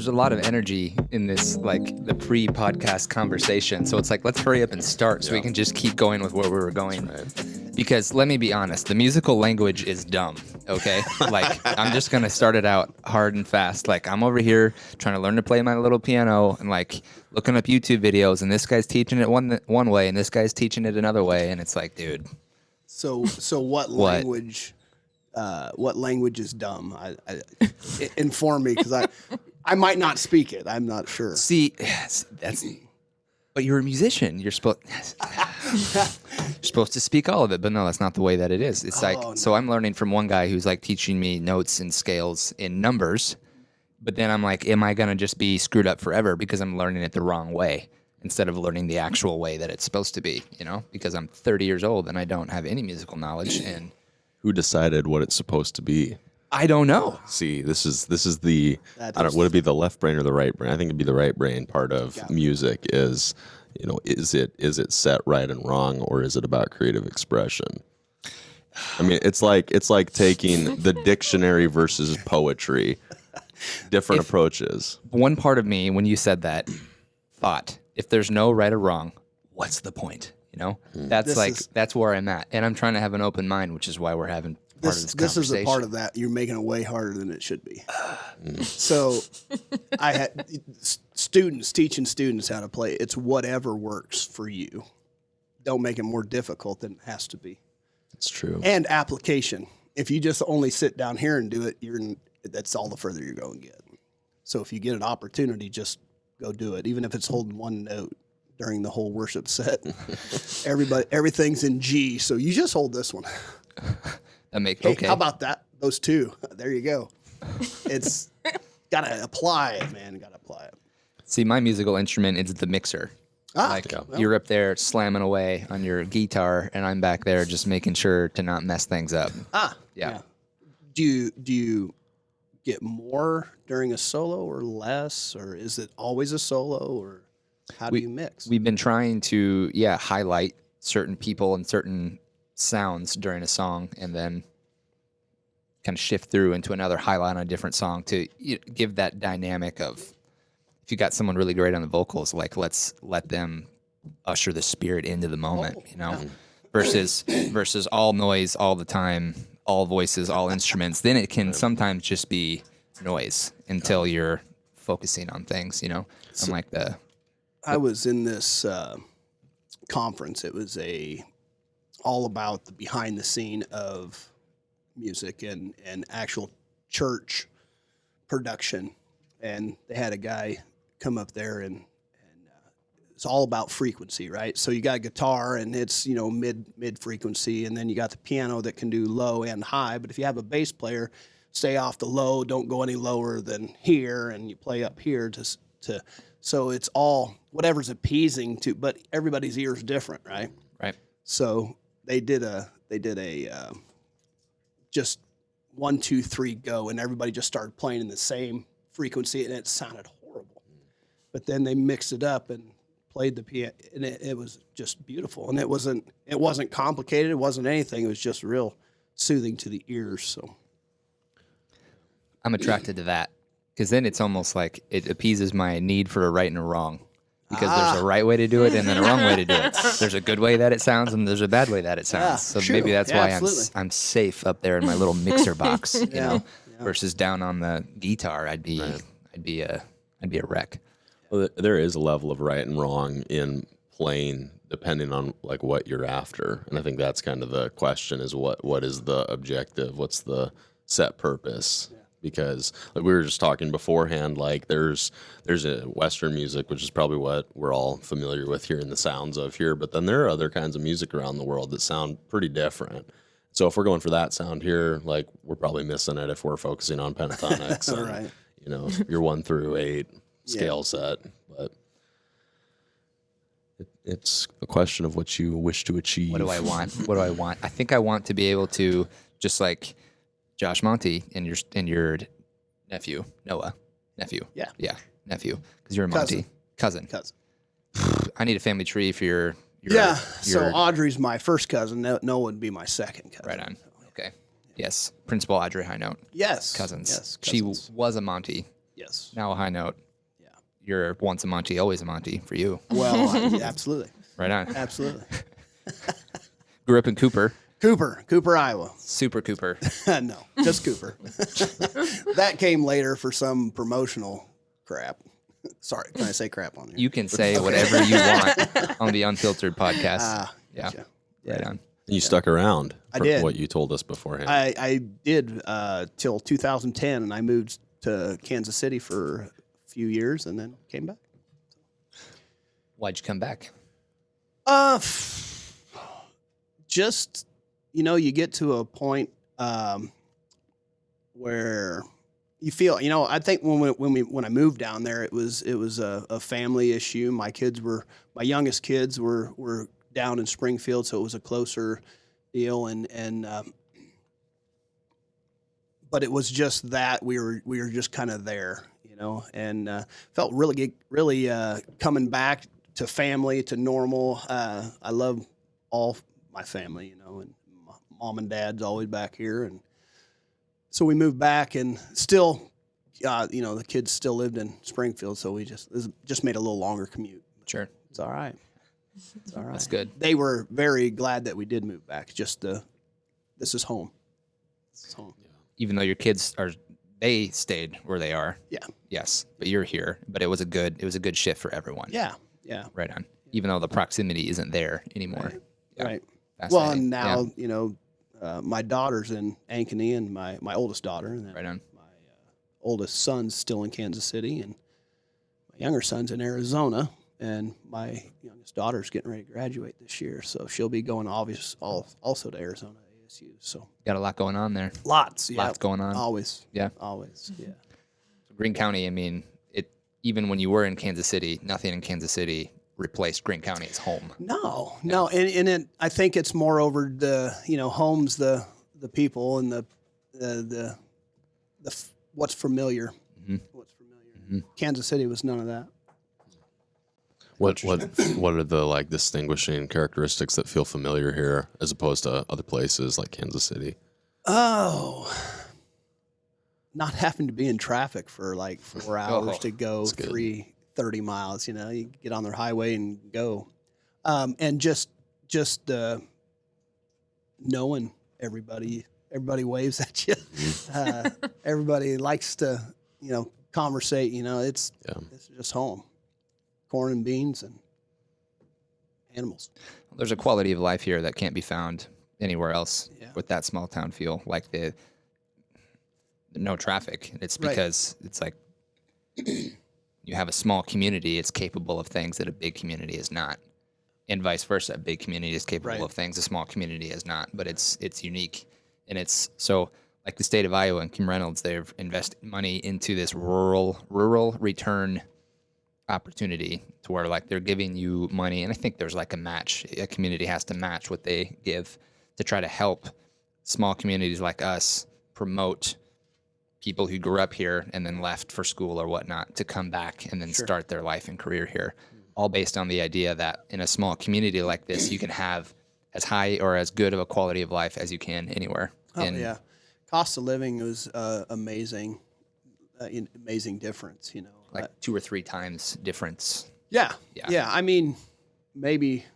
There's a lot of energy in this, like the pre-podcast conversation. So it's like, let's hurry up and start so we can just keep going with where we were going. Because let me be honest, the musical language is dumb, okay? Like, I'm just going to start it out hard and fast. Like, I'm over here trying to learn to play my little piano and, like, looking up YouTube videos, and this guy's teaching it one way, and this guy's teaching it another way, and it's like, dude. So what language? What language is dumb? Inform me, because I might not speak it. I'm not sure. See, but you're a musician. You're supposed to speak all of it, but no, that's not the way that it is. It's So I'm learning from one guy who's like teaching me notes and scales in numbers, but then I'm like, am I gonna just be screwed up forever because I'm learning it the wrong way instead of learning the actual way that it's supposed to be? You know, because I'm 30 years old and I don't have any musical knowledge. And who decided what it's supposed to be? I don't know. See, this is the would it be the left brain or the right brain? I think it'd be the right brain part of music is, you know, is it set right and wrong, or is it about creative expression? I mean, it's like taking the dictionary versus poetry, different approaches. One part of me, when you said that, thought, if there's no right or wrong, what's the point? You know, that's where I'm at, and I'm trying to have an open mind, which is why we're having part of this conversation. This is a part of that. You're making it way harder than it should be. So, I had teaching students how to play. It's whatever works for you. Don't make it more difficult than it has to be. It's true. And application. If you just only sit down here and do it, that's all the further you're going to get. So if you get an opportunity, just go do it, even if it's holding one note during the whole worship set. Everything's in G, so you just hold this one. Okay. How about that? Those two. There you go. It's gotta apply it, man. Gotta apply it. See, my musical instrument is the mixer. You're up there slamming away on your guitar, and I'm back there just making sure to not mess things up. Yeah. Do you get more during a solo or less, or is it always a solo, or how do you mix? We've been trying to, highlight certain people and certain sounds during a song, and then kind of shift through into another highlight on a different song to give that dynamic of, if you got someone really great on the vocals, like, let's let them usher the spirit into the moment, versus all noise all the time, all voices, all instruments. Then it can sometimes just be noise until you're focusing on things, So, I was in this conference. It was all about the behind the scene of music and actual church production. And they had a guy come up there and it's all about frequency, right? So you got a guitar and it's, mid frequency, and then you got the piano that can do low and high. But if you have a bass player, stay off the low, don't go any lower than here, and you play up here so it's all whatever's appeasing to, but everybody's ear is different, right? Right. So they did a just 1, 2, 3 go, and everybody just started playing in the same frequency, and it sounded horrible. But then they mixed it up and played the piano, and it was just beautiful. And it wasn't complicated. It wasn't anything. It was just real soothing to the ears. So I'm attracted to that, because then it's almost like it appeases my need for a right and a wrong, because there's a right way to do it and then a wrong way to do it. There's a good way that it sounds and there's a bad way that it sounds. So true. Maybe that's why absolutely. I'm safe up there in my little mixer box, versus down on the guitar. I'd be a wreck. Well, there is a level of right and wrong in playing, depending on like what you're after, and I think that's kind of the question: is what is the objective? What's the set purpose? Yeah. Because like we were just talking beforehand, like there's a Western music, which is probably what we're all familiar with hearing the sounds of here, but then there are other kinds of music around the world that sound pretty different. So if we're going for that sound here, like we're probably missing it if we're focusing on pentatonics and right. Your 1 through 8 scale set. But it's a question of what you wish to achieve. What do I want? I think I want to be able to, just like Josh Monthei and your nephew, Noah. Nephew. Yeah. Yeah, nephew. Because you're a Monthei. Cousin. I need a family tree for your so Audrey's my first cousin. Noah would be my second cousin. Right on. Okay. Yes. Principal Audrey Highnote. Yes. Cousins. Yes. She was a Monthei. Yes. Now a high note. Yeah. You're once a Monty, always a Monty for you. Well, absolutely. Right on. Absolutely. Grew up in Cooper. Cooper, Iowa. Super Cooper. No, just Cooper. That came later for some promotional crap. Sorry, can I say crap on here? You can say whatever you want on the Unfiltered podcast. Yeah. Gotcha. Right on. You stuck around I for did. what you told us beforehand. I did till 2010, and I moved to Kansas City for a few years, and then came back. Why'd you come back? Just you get to a point where you feel, I think when I moved down there, it was a family issue. My youngest kids were down in Springfield, so it was a closer deal, and but it was just that we were just kind of there, and felt really coming back to family, to normal. I love all my family, and my mom and dad's always back here, and so we moved back, and still, the kids still lived in Springfield, so we just made a little longer commute. Sure. It's all right. It's all right. That's good. They were very glad that we did move back. This is home. This is home. Even though your kids they stayed where they are. Yeah. Yes, but you're here. But it was a good shift for everyone. Yeah. Yeah. Right on. Even though the proximity isn't there anymore. Right. Yeah. Right. Well, and Yeah. now, my daughter's in Ankeny, and my oldest daughter, and then Right on. my oldest son's still in Kansas City, and my younger son's in Arizona, and my youngest daughter's getting ready to graduate this year, so she'll be going also to Arizona ASU. So Got a lot going on there. lots going on. Always. Yeah. Always. Yeah. Greene County, I mean, even when you were in Kansas City, nothing in Kansas City replaced Greene County as home. No, and I think it's more over the homes, the people, and the what's familiar. Mm-hmm. What's familiar. Kansas City was none of that. What are the distinguishing characteristics that feel familiar here as opposed to other places like Kansas City? Oh, not having to be in traffic for 4 hours to go 30 miles. You get on their highway and go, and just knowing everybody waves at you. Everybody likes to conversate. It's just home. Corn and beans and animals. There's a quality of life here that can't be found anywhere else with that small town feel, like the no traffic. It's because it's like you have a small community, it's capable of things that a big community is not. And vice versa, a big community is capable of things a small community is not, but it's unique. And it's so like the state of Iowa and Kim Reynolds, they've invested money into this rural return opportunity to where they're giving you money, and I think there's a match. A community has to match what they give to try to help small communities like us promote people who grew up here and then left for school or whatnot to come back and then start their life and career here, all based on the idea that in a small community like this you can have as high or as good of a quality of life as you can anywhere. Yeah, cost of living was amazing, amazing difference. 2 or 3 times difference. Yeah. I mean, maybe,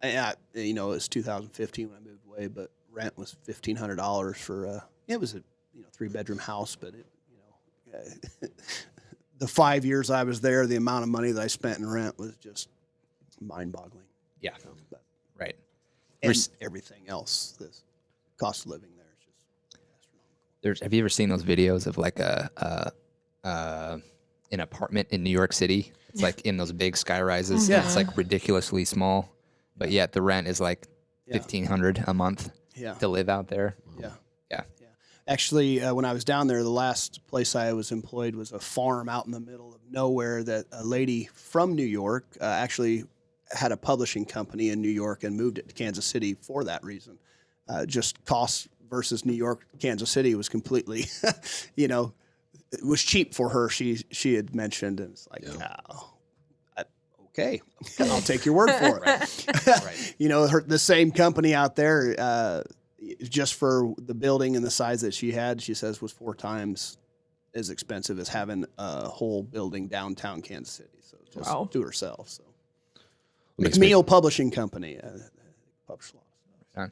it was 2015 when I moved away, but rent was $1,500 for it was a 3-bedroom house, but the 5 years I was there, the amount of money that I spent in rent was just mind-boggling. Yeah, right. And everything else, the cost of living there is just astronomical. Have you ever seen those videos of an apartment in New York City? It's in those big sky rises. Yeah. It's ridiculously small, but yet the rent is $1,500 a month to live out there. Yeah. Yeah. Actually, when I was down there, the last place I was employed was a farm out in the middle of nowhere that a lady from New York actually had a publishing company in New York and moved it to Kansas City for that reason. Just cost versus New York, Kansas City was completely, it was cheap for her. She had mentioned, and it's okay, I'll take your word for it. Right. The same company out there, just for the building and the size that she had, she says was 4 times as expensive as having a whole building downtown Kansas City. So just Wow. do it herself. So Makes me- McNeil Publishing Company published a lot of stuff.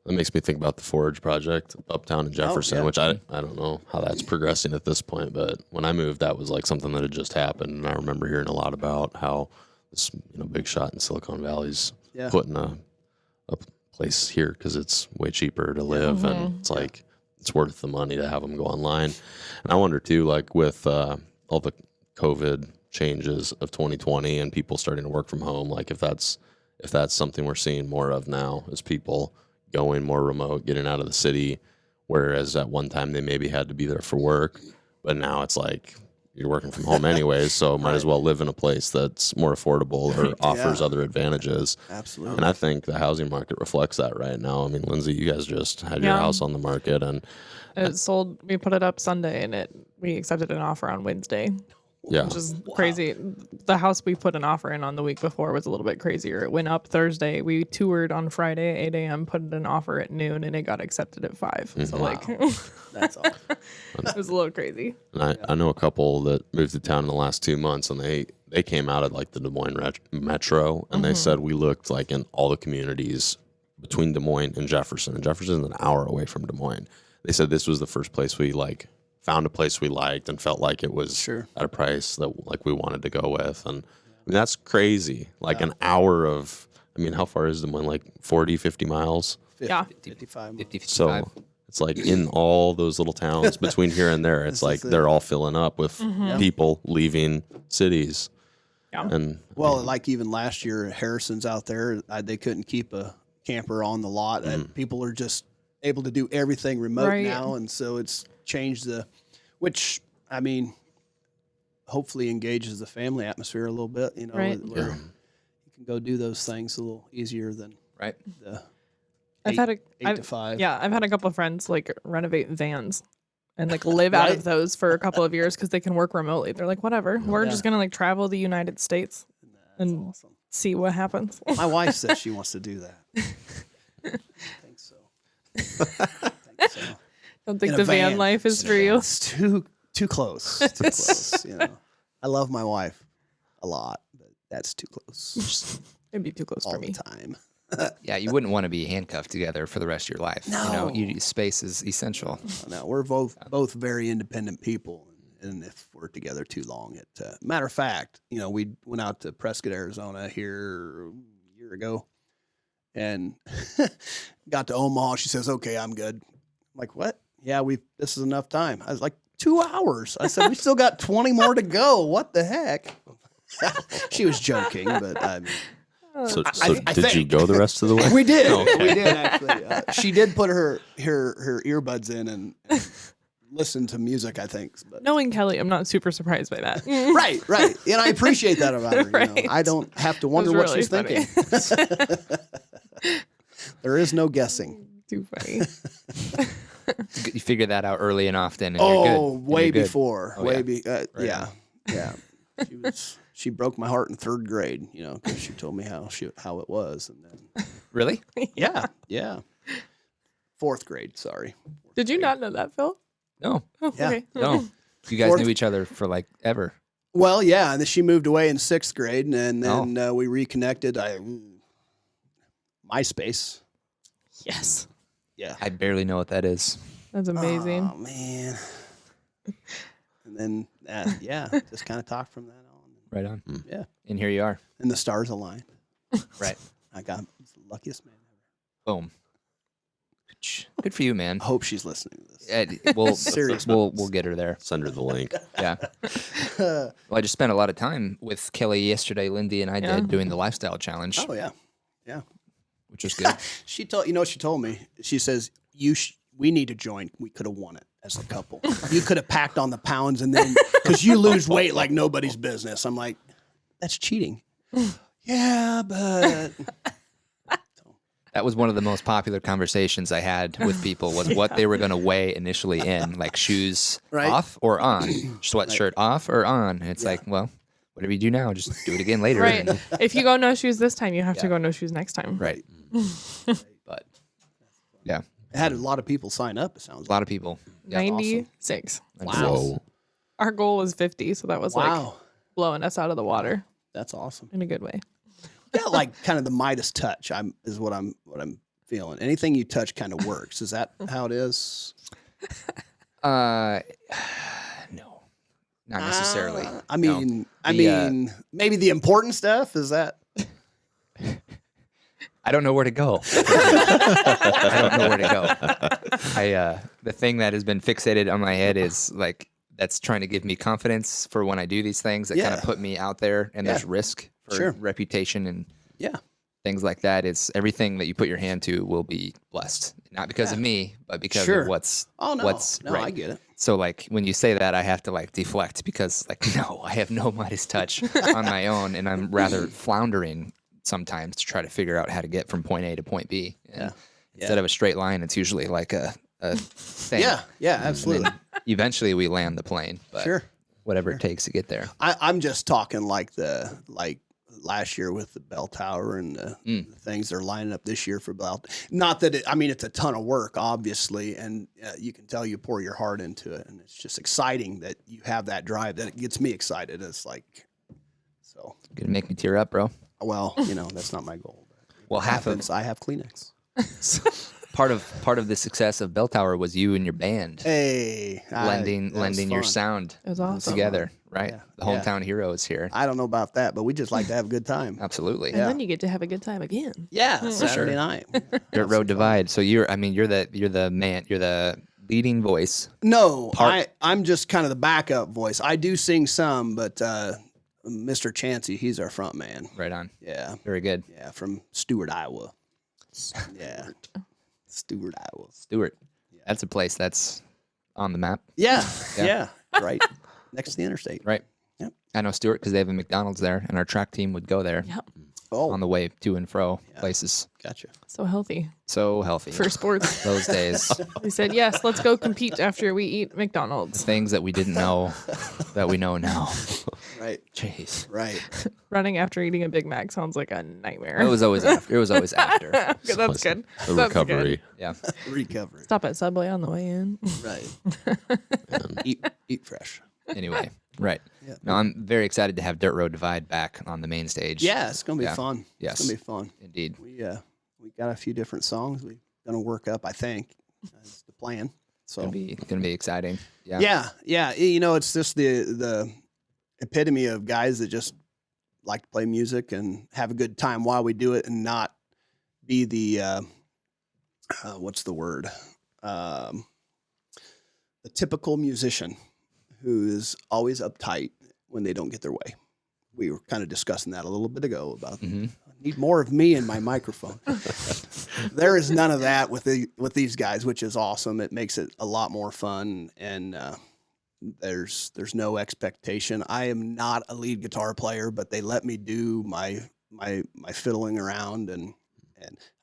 That makes me think about the Forge project uptown in Jefferson, yeah. which I don't know how that's progressing at this point, but when I moved, that was like something that had just happened, and I remember hearing a lot about how this big shot in Silicon Valley's Yeah. putting a place here because it's way cheaper to live, and it's like it's worth the money to have them go online. And I wonder too, like with all the COVID changes of 2020 and people starting to work from home, like if that's something we're seeing more of now, is people going more remote, getting out of the city, whereas at one time they maybe had to be there for work, but now it's like you're working from home anyways, so might as well live in a place that's more affordable or offers other advantages. Absolutely. And I think the housing market reflects that right now. I mean, Lindsay, you guys just had your house on the market, and It sold. We put it up Sunday, and we accepted an offer on Wednesday, yeah, which is crazy. The house we put an offer in on the week before was a little bit crazier. It went up Thursday. We toured on Friday, 8 a.m., put an offer at noon, and it got accepted at 5. So, like, That's awesome. it was a little crazy. and I know a couple that moved to town in the last 2 months, and they came out of like the Des Moines Metro, and they said we looked like in all the communities between Des Moines and Jefferson. And Jefferson's an hour away from Des Moines. They said this was the first place we like found a place we liked and felt like it was at a price that like we wanted to go with. And I mean, that's crazy. Like an hour of, I mean, how far is Des Moines? Like 40, 50 miles? 50, Yeah. 55. 50, 55. So it's like in all those little towns between here and there, it's like they're all filling up with people leaving cities. Yeah. And Well, like even last year, Harrison's out there, they couldn't keep a camper on the lot. People are just able to do everything remote Right. now, and so it's changed which I mean, hopefully engages the family atmosphere a little bit. Right. Where you can go do those things a little easier than Right. the I've had 8 to 5. Yeah, I've had a couple of friends like renovate vans and like live out Right. of those for a couple of years because they can work remotely. They're like, whatever, we're just gonna like travel the United States and Awesome. see what happens. My wife says she wants to do that. I think so. I think so. Don't think In a the van van. life is for you. It's too close. Too close. I love my wife a lot, but that's too close It'd be too close all for the me. time. Yeah, you wouldn't want to be handcuffed together for the rest of your life. No. Space is essential. No, we're both very independent people, and if we're together too long, matter of fact, we went out to Prescott, Arizona here a year ago, and got to Omaha. She says, "Okay, I'm good." I'm like, "What? Yeah, this is enough time." I was like, 2 hours. I said, "We still got 20 more to go. What the heck?" She was joking, but I mean, so I did you think- go the rest of the way? we did. We did actually. She did put her earbuds in and listen to music, I think. But Knowing Kelly, I'm not super surprised by that. right, and I appreciate that about her. Right. I don't have to wonder It was what really she's funny. thinking. There is no guessing. Too funny. You figure that out early and often, and you're good. And way you're good. before, Oh, way yeah. yeah, yeah. She broke my heart in 3rd grade, because she told me how it was, and then Really? yeah. 4th grade, sorry. Did you not know that, Phil? No. Oh, Yeah. okay. No. You guys 4th knew each other for like ever. Well, yeah, and then she moved away in 6th grade, and then we reconnected. MySpace. Yes. Yeah. I barely know what that is. That's amazing. Oh man. And then just kind of talked from that on. Right on. Yeah. And here you are. And the stars aligned. Right. I got the luckiest man ever. Boom. Good for you, man. I hope she's listening to this. We'll Serious we'll get her there. Send her the link. Yeah. Well, I just spent a lot of time with Kelly yesterday. Lindy and I did doing the lifestyle challenge, Oh yeah. Yeah. which was good. She told what she told me. She says we need to join. We could have won it as a couple. You could have packed on the pounds and then because you lose weight like nobody's business. I'm like, that's cheating. Yeah, but That was one of the most popular conversations I had with people was what they were going to weigh initially in, like shoes Right. off or on, sweatshirt off or on. And it's like, well, whatever you do now, just do it again later. Right. And- If you go no shoes this time, you have to go no shoes next time. right. But yeah, it had a lot of people sign up. It sounds a lot of people. Yeah. 96. Wow. Whoa. Our goal was 50, so that was like blowing us out of the water That's awesome. in a good way. Yeah, like kind of the Midas touch. Is what I'm feeling. Anything you touch kind of works. Is that how it is? No, not necessarily. I mean, The, maybe the important stuff is that. I don't know where to go. I don't know where to go. The thing that has been fixated on my head is like that's trying to give me confidence for when I do these things that kind of put me out there, and there's risk for reputation and things like that. It's everything that you put your hand to will be blessed, not because of me, but because of what's right. I get it. So like when you say that, I have to like deflect because like no, I have no Midas touch on my own, and I'm rather floundering sometimes to try to figure out how to get from point A to point B. And instead of a straight line, it's usually like a thing. Yeah, absolutely. Eventually we land the plane, but whatever it takes to get there. I'm just talking like last year with the bell tower and the things they're lining up this year for bell. Not that it's a ton of work, obviously, and you can tell you pour your heart into it, and it's just exciting that you have that drive. That it gets me excited. It's like so. Gonna make me tear up, bro. Well, that's not my goal. Well, I have Kleenex. Part of the success of Bell Tower was you and your band lending your sound together, right? Yeah. The hometown hero is here. I don't know about that, but we just like to have a good time. Absolutely. And then you get to have a good time again. Yeah, Saturday night. Dirt Road Divide. So you're the man, you're the leading voice. No, I'm just kind of the backup voice. I do sing some, but Mr. Chancey, he's our front man. Right on. Yeah. Very good. Yeah, from Stewart, Iowa. Yeah. Stewart, Iowa. Stewart. That's a place that's on the map. Yeah. Right. Next to the interstate. Right. Yep. I know Stewart because they have a McDonald's there, and our track team would go there on the way to and fro places. Gotcha. So healthy So healthy. for sports. Those days. We said, yes, let's go compete after we eat The McDonald's. things that we didn't know that we know now. Right. Jeez. Right. Running after eating a Big Mac sounds like a nightmare. It was always after. Okay, that's good. The That's recovery. good. Yeah. Recovery. Stop at Subway on the way in. Right. Eat fresh. Anyway, right. Yeah. No, I'm very excited to have Dirt Road Divide back on the main stage. Yeah, it's gonna be Yeah. fun. Yes. It's gonna be fun. Indeed. We got a few different songs we're gonna work up, I think. That's the plan. So Gonna be exciting. Yeah. Yeah. It's just the epitome of guys that just like to play music and have a good time while we do it and not be the what's the word? The typical musician who is always uptight when they don't get their way. We were kind of discussing that a little bit ago about I need more of me in my microphone. There is none of that with these guys, which is awesome. It makes it a lot more fun, and there's no expectation. I am not a lead guitar player, but they let me do my fiddling around, and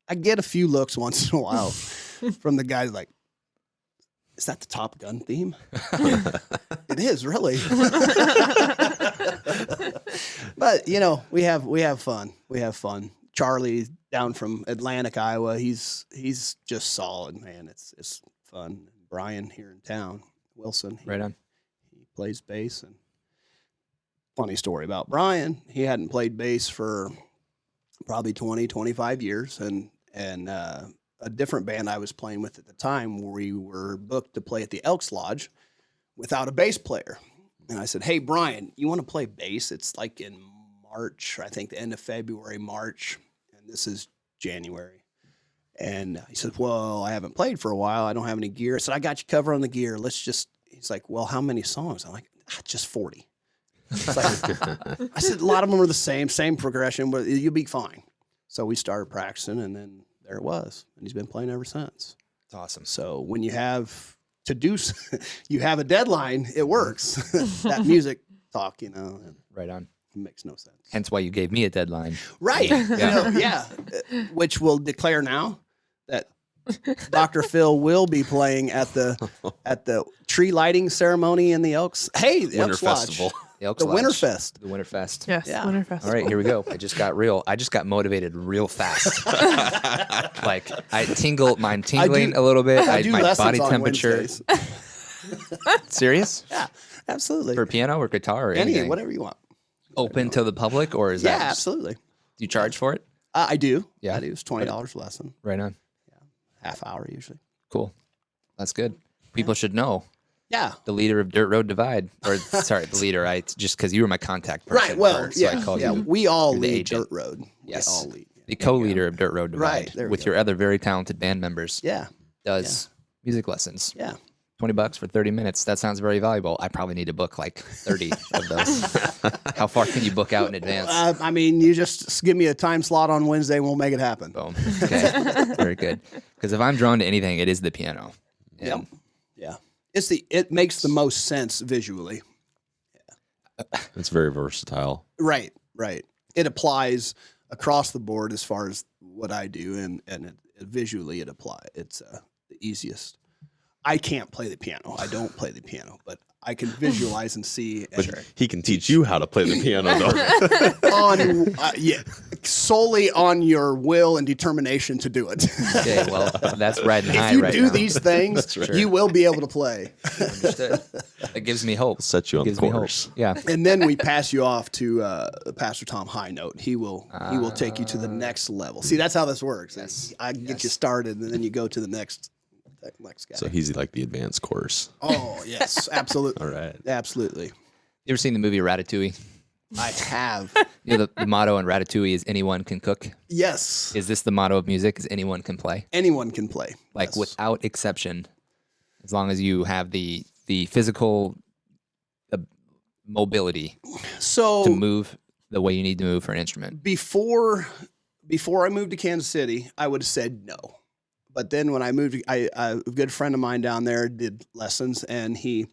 I get a few looks once in a while from the guys like, is that the Top Gun theme? It is, really. But we have fun. We have fun. Charlie down from Atlantic, Iowa. He's just solid, man. It's fun. Brian here in town, Wilson. Right on. He plays bass. And funny story about Brian. He hadn't played bass for probably 20, 25 years, and a different band I was playing with at the time, we were booked to play at the Elks Lodge without a bass player. And I said, hey, Brian, you want to play bass? It's like in March, I think the end of February, March, and this is January. And he said, well, I haven't played for a while. I don't have any gear. I said, I got you covered on the gear. He's like, well, how many songs? I'm like, just 40. It's like, I said, a lot of them are the same progression, but you'll be fine. So we started practicing, and then there it was, and he's been playing ever since. It's awesome. So when you have to do, you have a deadline, it works. That music talk, Right on. it makes no sense. Hence why you gave me a deadline. Right. Yeah. Which will declare now that Dr. Phil will be playing at the tree lighting ceremony in the Elks. Hey, the Winter Elks Lodge. Festival. The Elks Lodge. Winterfest. The Winterfest. Yes, Yeah. Winterfest. All right, here we go. I just got motivated real fast. Like I'm tingling a little bit. I do my lessons body on temperature. Wednesdays. Serious? Yeah. absolutely. For piano or guitar or Any, anything? whatever you want. Open to the public, or is Yeah, that absolutely. do you charge for it? I do. Yeah. I do. It's $20 lesson, Right on. half hour usually. Cool. That's good. People should know. Yeah. The leader of Dirt Road Divide, or sorry, the leader. I just because you were my contact person. Right. Well, first, so yeah. I called yeah. you We all you're the lead agent. Dirt Road. Yes. We all lead. the co-leader of Dirt Road Divide, Right, there we with go. your other very talented band members. Yeah. Does music lessons. Yeah. $20 for 30 minutes. That sounds very valuable. I probably need to book like 30 of those. How far can you book out in advance? I mean, you just give me a time slot on Wednesday and we'll make it happen. Boom. Okay. Very good. Because if I'm drawn to anything, it is the piano. Yep. And Yeah. It makes the most sense visually. It's very versatile. Right. Right. It applies across the board as far as what I do, and visually it applies. It's the easiest. I can't play the piano. I don't play the piano, but I can visualize and see. But he can teach you how to play the piano, though. Solely on your will and determination to do it. okay, well, that's riding high If you right do now. these things, you will be able to play. Understood. That gives me hope. Set you on the Gives me hope. course. Yeah. And then we pass you off to Pastor Tom High Note. He will take you to the next level. See, that's how this works. Yes. I get you started, and then you go to the next guy. So he's like the advanced course. Oh yes, absolutely. All right. Absolutely. You ever seen the movie Ratatouille? I have. You know, the motto in Ratatouille is anyone can cook. Yes. Is this the motto of music? Is anyone can play? Anyone can play. Like Yes. without exception, as long as you have the physical mobility So to move the way you need to move for an instrument. before I moved to Kansas City, I would have said no. But then when I moved, a good friend of mine down there did lessons, and he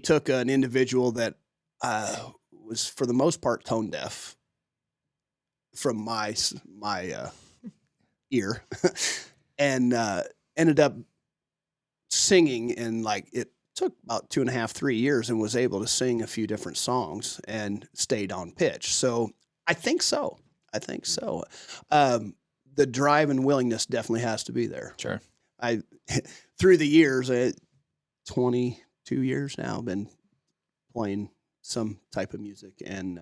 took an individual that was for the most part tone deaf from my ear, and ended up singing, and like it took about 2.5, 3 years, and was able to sing a few different songs and stayed on pitch. So I think so. The drive and willingness definitely has to be there. Sure. Through the years, 22 years now, been playing some type of music, and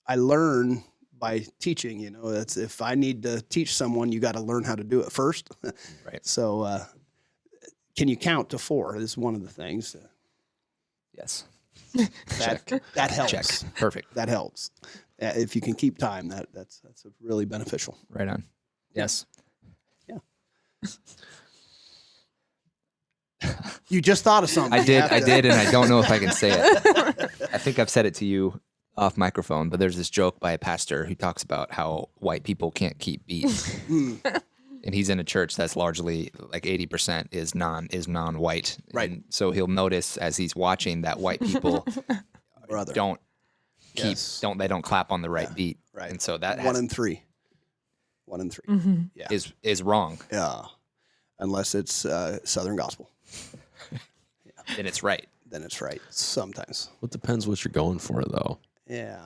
I learn by teaching. You know, that's if I need to teach someone, you got to learn how to do it first. Right. So, can you count to 4? Is one of the things Yes. that helps. Check. Perfect. That helps. If you can keep time, that's really beneficial. Right on. Yes. Yeah. You just thought of something. I did, and I don't know if I can say it. I think I've said it to you off microphone, but there's this joke by a pastor who talks about how white people can't keep beat. And he's in a church that's largely like 80% is non-white. Right. And so he'll notice as he's watching that white people Brother. don't Yes. don't clap on the right beat. Right. And so that 1 in 3. 1 in 3. Mm-hmm. Yeah. is wrong. Yeah. Unless it's Southern gospel, Then it's right. then it's right. Sometimes. Well, it depends what you're going for, though. Yeah.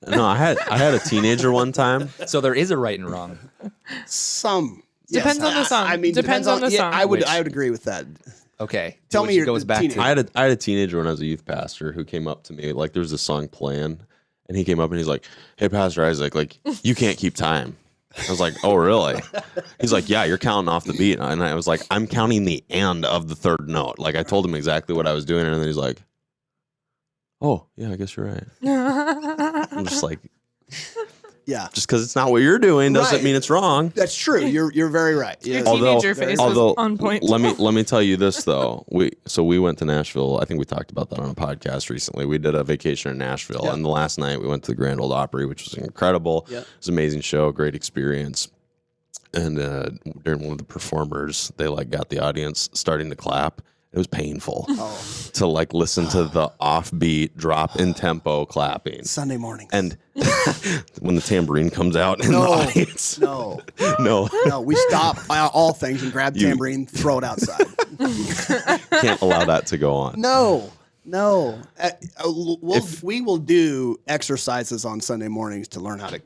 No. I had a teenager one time. So there is a right and wrong. Some. Depends on the song. I mean, Depends on the yeah, song. I would Which- agree with that. Okay. Tell me Which your goes back teenage- to I had a teenager when I was a youth pastor who came up to me, like there was this song playing, and he came up and he's like, "Hey, Pastor Isaac, like you can't keep time." I was like, "Oh, really?" He's like, "Yeah, you're counting off the beat," and I was like, "I'm counting the end of the third note." Like I told him exactly what I was doing, and then he's like, "Oh, yeah, I guess you're right." I'm just like, Yeah. just because it's not what you're doing doesn't Right. mean it's wrong. That's true. You're very right. Yeah. Your teenager face was on point. Let me tell you this though. We went to Nashville. I think we talked about that on a podcast recently. We did a vacation in Nashville, Yeah. and the last night we went to the Gran Ol Opry, which was incredible. Yeah. It was an amazing show, great experience. And during one of the performers, they like got the audience starting to clap. It was painful to like listen to the offbeat drop in tempo clapping. Sunday morning. And when the tambourine comes out in the audience, No. no, We stop all things and grab tambourine, throw it outside. can't allow that to go on. No. We will do exercises on Sunday mornings to learn how to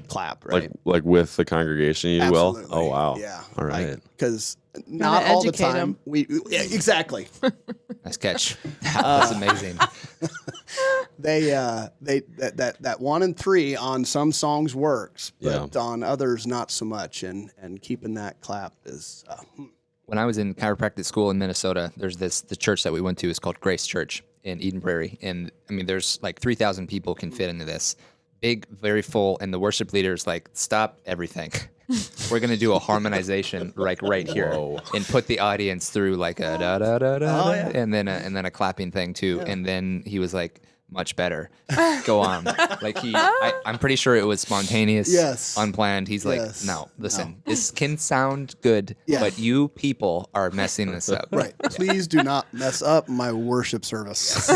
clap, right? Like with the congregation, you Absolutely. will. Oh wow. Yeah. All right. Because not all the educate 'em. time. Yeah, exactly. Nice catch. That's amazing. That 1 and 3 on some songs works, but Yeah. on others not so much. And keeping that clap is When I was in chiropractic school in Minnesota, there's the church that we went to is called Grace Church in Eden Prairie. And I mean, there's like 3,000 people can fit into this. Big, very full. And the worship leader's like, stop everything. We're going to do a harmonization like right here Whoa. and put the audience through like a da da da da, Oh, yeah. and then a clapping thing too. And then he was like, much better. Go on. Like I'm pretty sure it was spontaneous, Yes. unplanned. He's like, Yes. no, listen, this can sound good, Yeah. but you people are messing this up. right. Please do not mess up my worship service.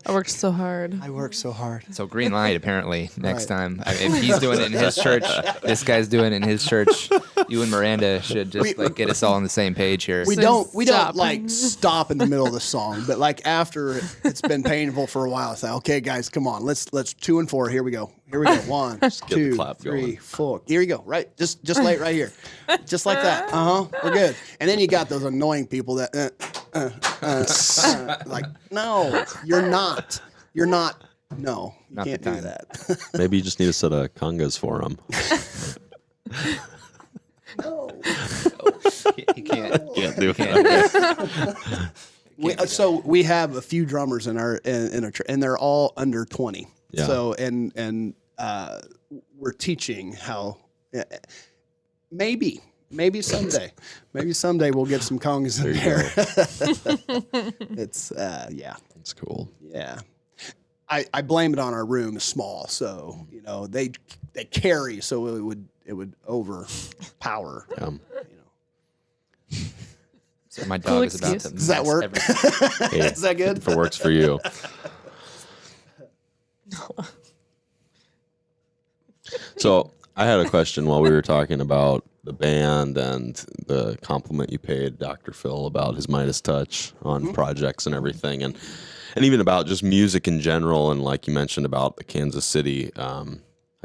I worked so hard. I work so hard. So green light, apparently, next Right. time. If he's doing it in his church, this guy's doing it in his church. You and Miranda should just like get us all on the same page here. We So don't stop. like stop in the middle of the song, but like after it's been painful for a while, it's like, okay, guys, come on, let's 2 and 4. Here we go. 1, get the 2, clap 3, going. 4. Here you go. Right, just lay it right here, just like that. We're good. And then you got those annoying people that like, no, you're not. No, you Not the can't do time. that. Maybe you just need a set of congas for him. He can't. Can't do Can't. So we have a few drummers in our church, and they're all under 20. Yeah. So and we're teaching how maybe someday we'll get some congas in there. It's yeah. That's cool. Yeah. I blame it on our room is small, so you know they carry, so it would overpower. Yeah. So my Cool dog is about excuse. to. Does that mess work? everything. Hey, Is that good? if it works for you. So I had a question while we were talking about the band and the compliment you paid Dr. Phil about his Midas touch on projects and everything, and even about just music in general. And like you mentioned about the Kansas City,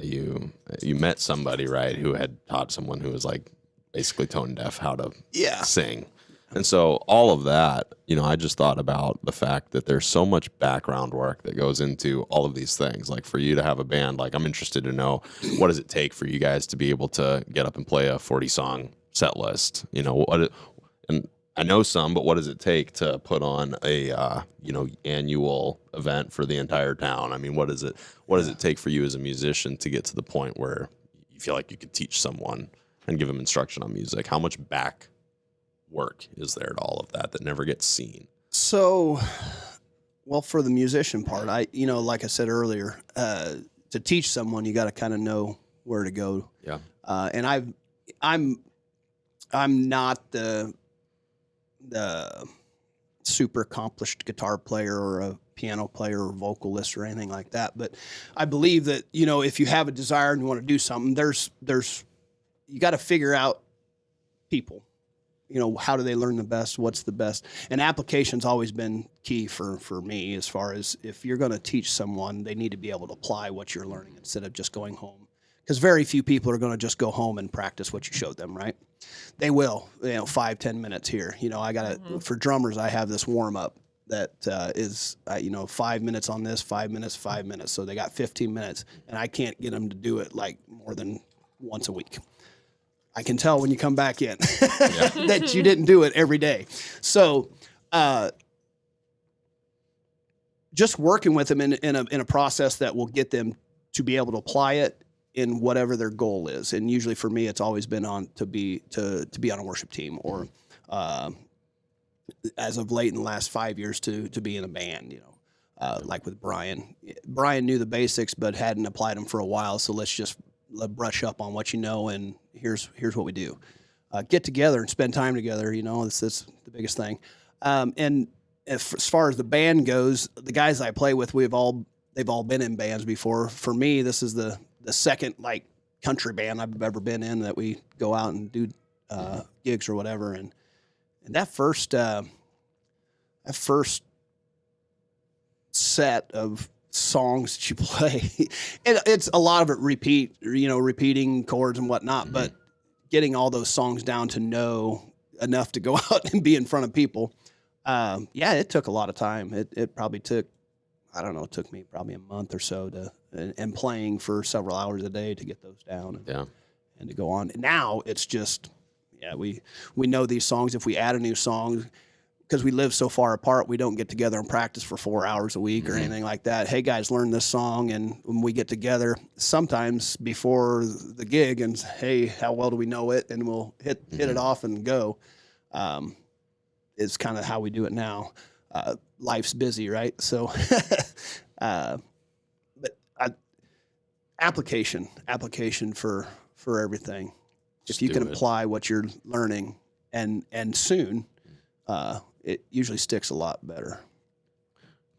you met somebody, right, who had taught someone who was like basically tone deaf how to Yeah. sing. And so all of that, I just thought about the fact that there's so much background work that goes into all of these things. Like for you to have a band, like I'm interested to know, what does it take for you guys to be able to get up and play a 40-song set list? And I know some, but what does it take to put on a annual event for the entire town? I mean, what does it take for you as a musician to get to the point where you feel like you could teach someone and give them instruction on music? How much back work is there to all of that never gets seen? So, well, for the musician part, like I said earlier, to teach someone, you got to kind of know where to go. Yeah. And I'm not the super accomplished guitar player or a piano player or vocalist or anything like that. But I believe that, if you have a desire and you want to do something, you got to figure out people. How do they learn the best? What's the best? And application's always been key for me, as far as if you're going to teach someone, they need to be able to apply what you're learning instead of just going home. Because very few people are going to just go home and practice what you showed them, right? They will, 5-10 minutes here. For drummers, I have this warm up that is 5 minutes on this, 5 minutes, 5 minutes. So they got 15 minutes, and I can't get them to do it like more than once a week. I can tell when you come back in that you didn't do it every day. So, just working with them in a process that will get them to be able to apply it in whatever their goal is. And usually for me, it's always been to be on a worship team, or as of late in the last 5 years to be in a band. Like with Brian. Brian knew the basics but hadn't applied them for a while. So let's just brush up on what you know, and here's what we do. Get together and spend time together. That's the biggest thing. And as far as the band goes, the guys I play with, they've all been in bands before. For me, this is the second like country band I've ever been in that we go out and do gigs or whatever. And that first set of songs that you play. It's a lot of it repeating chords and whatnot, but getting all those songs down to know enough to go out and be in front of people. It took a lot of time. It probably took, I don't know, it took me probably a month or so and playing for several hours a day to get those down and to go on. Now it's just, we know these songs. If we add a new song, because we live so far apart, we don't get together and practice for 4 hours a week or anything like that. Hey guys, learn this song. And when we get together, sometimes before the gig and hey, how well do we know it? And we'll hit it off and go. Is kind of how we do it now. Life's busy, right? So, application for everything. If you can apply what you're learning and soon, it usually sticks a lot better.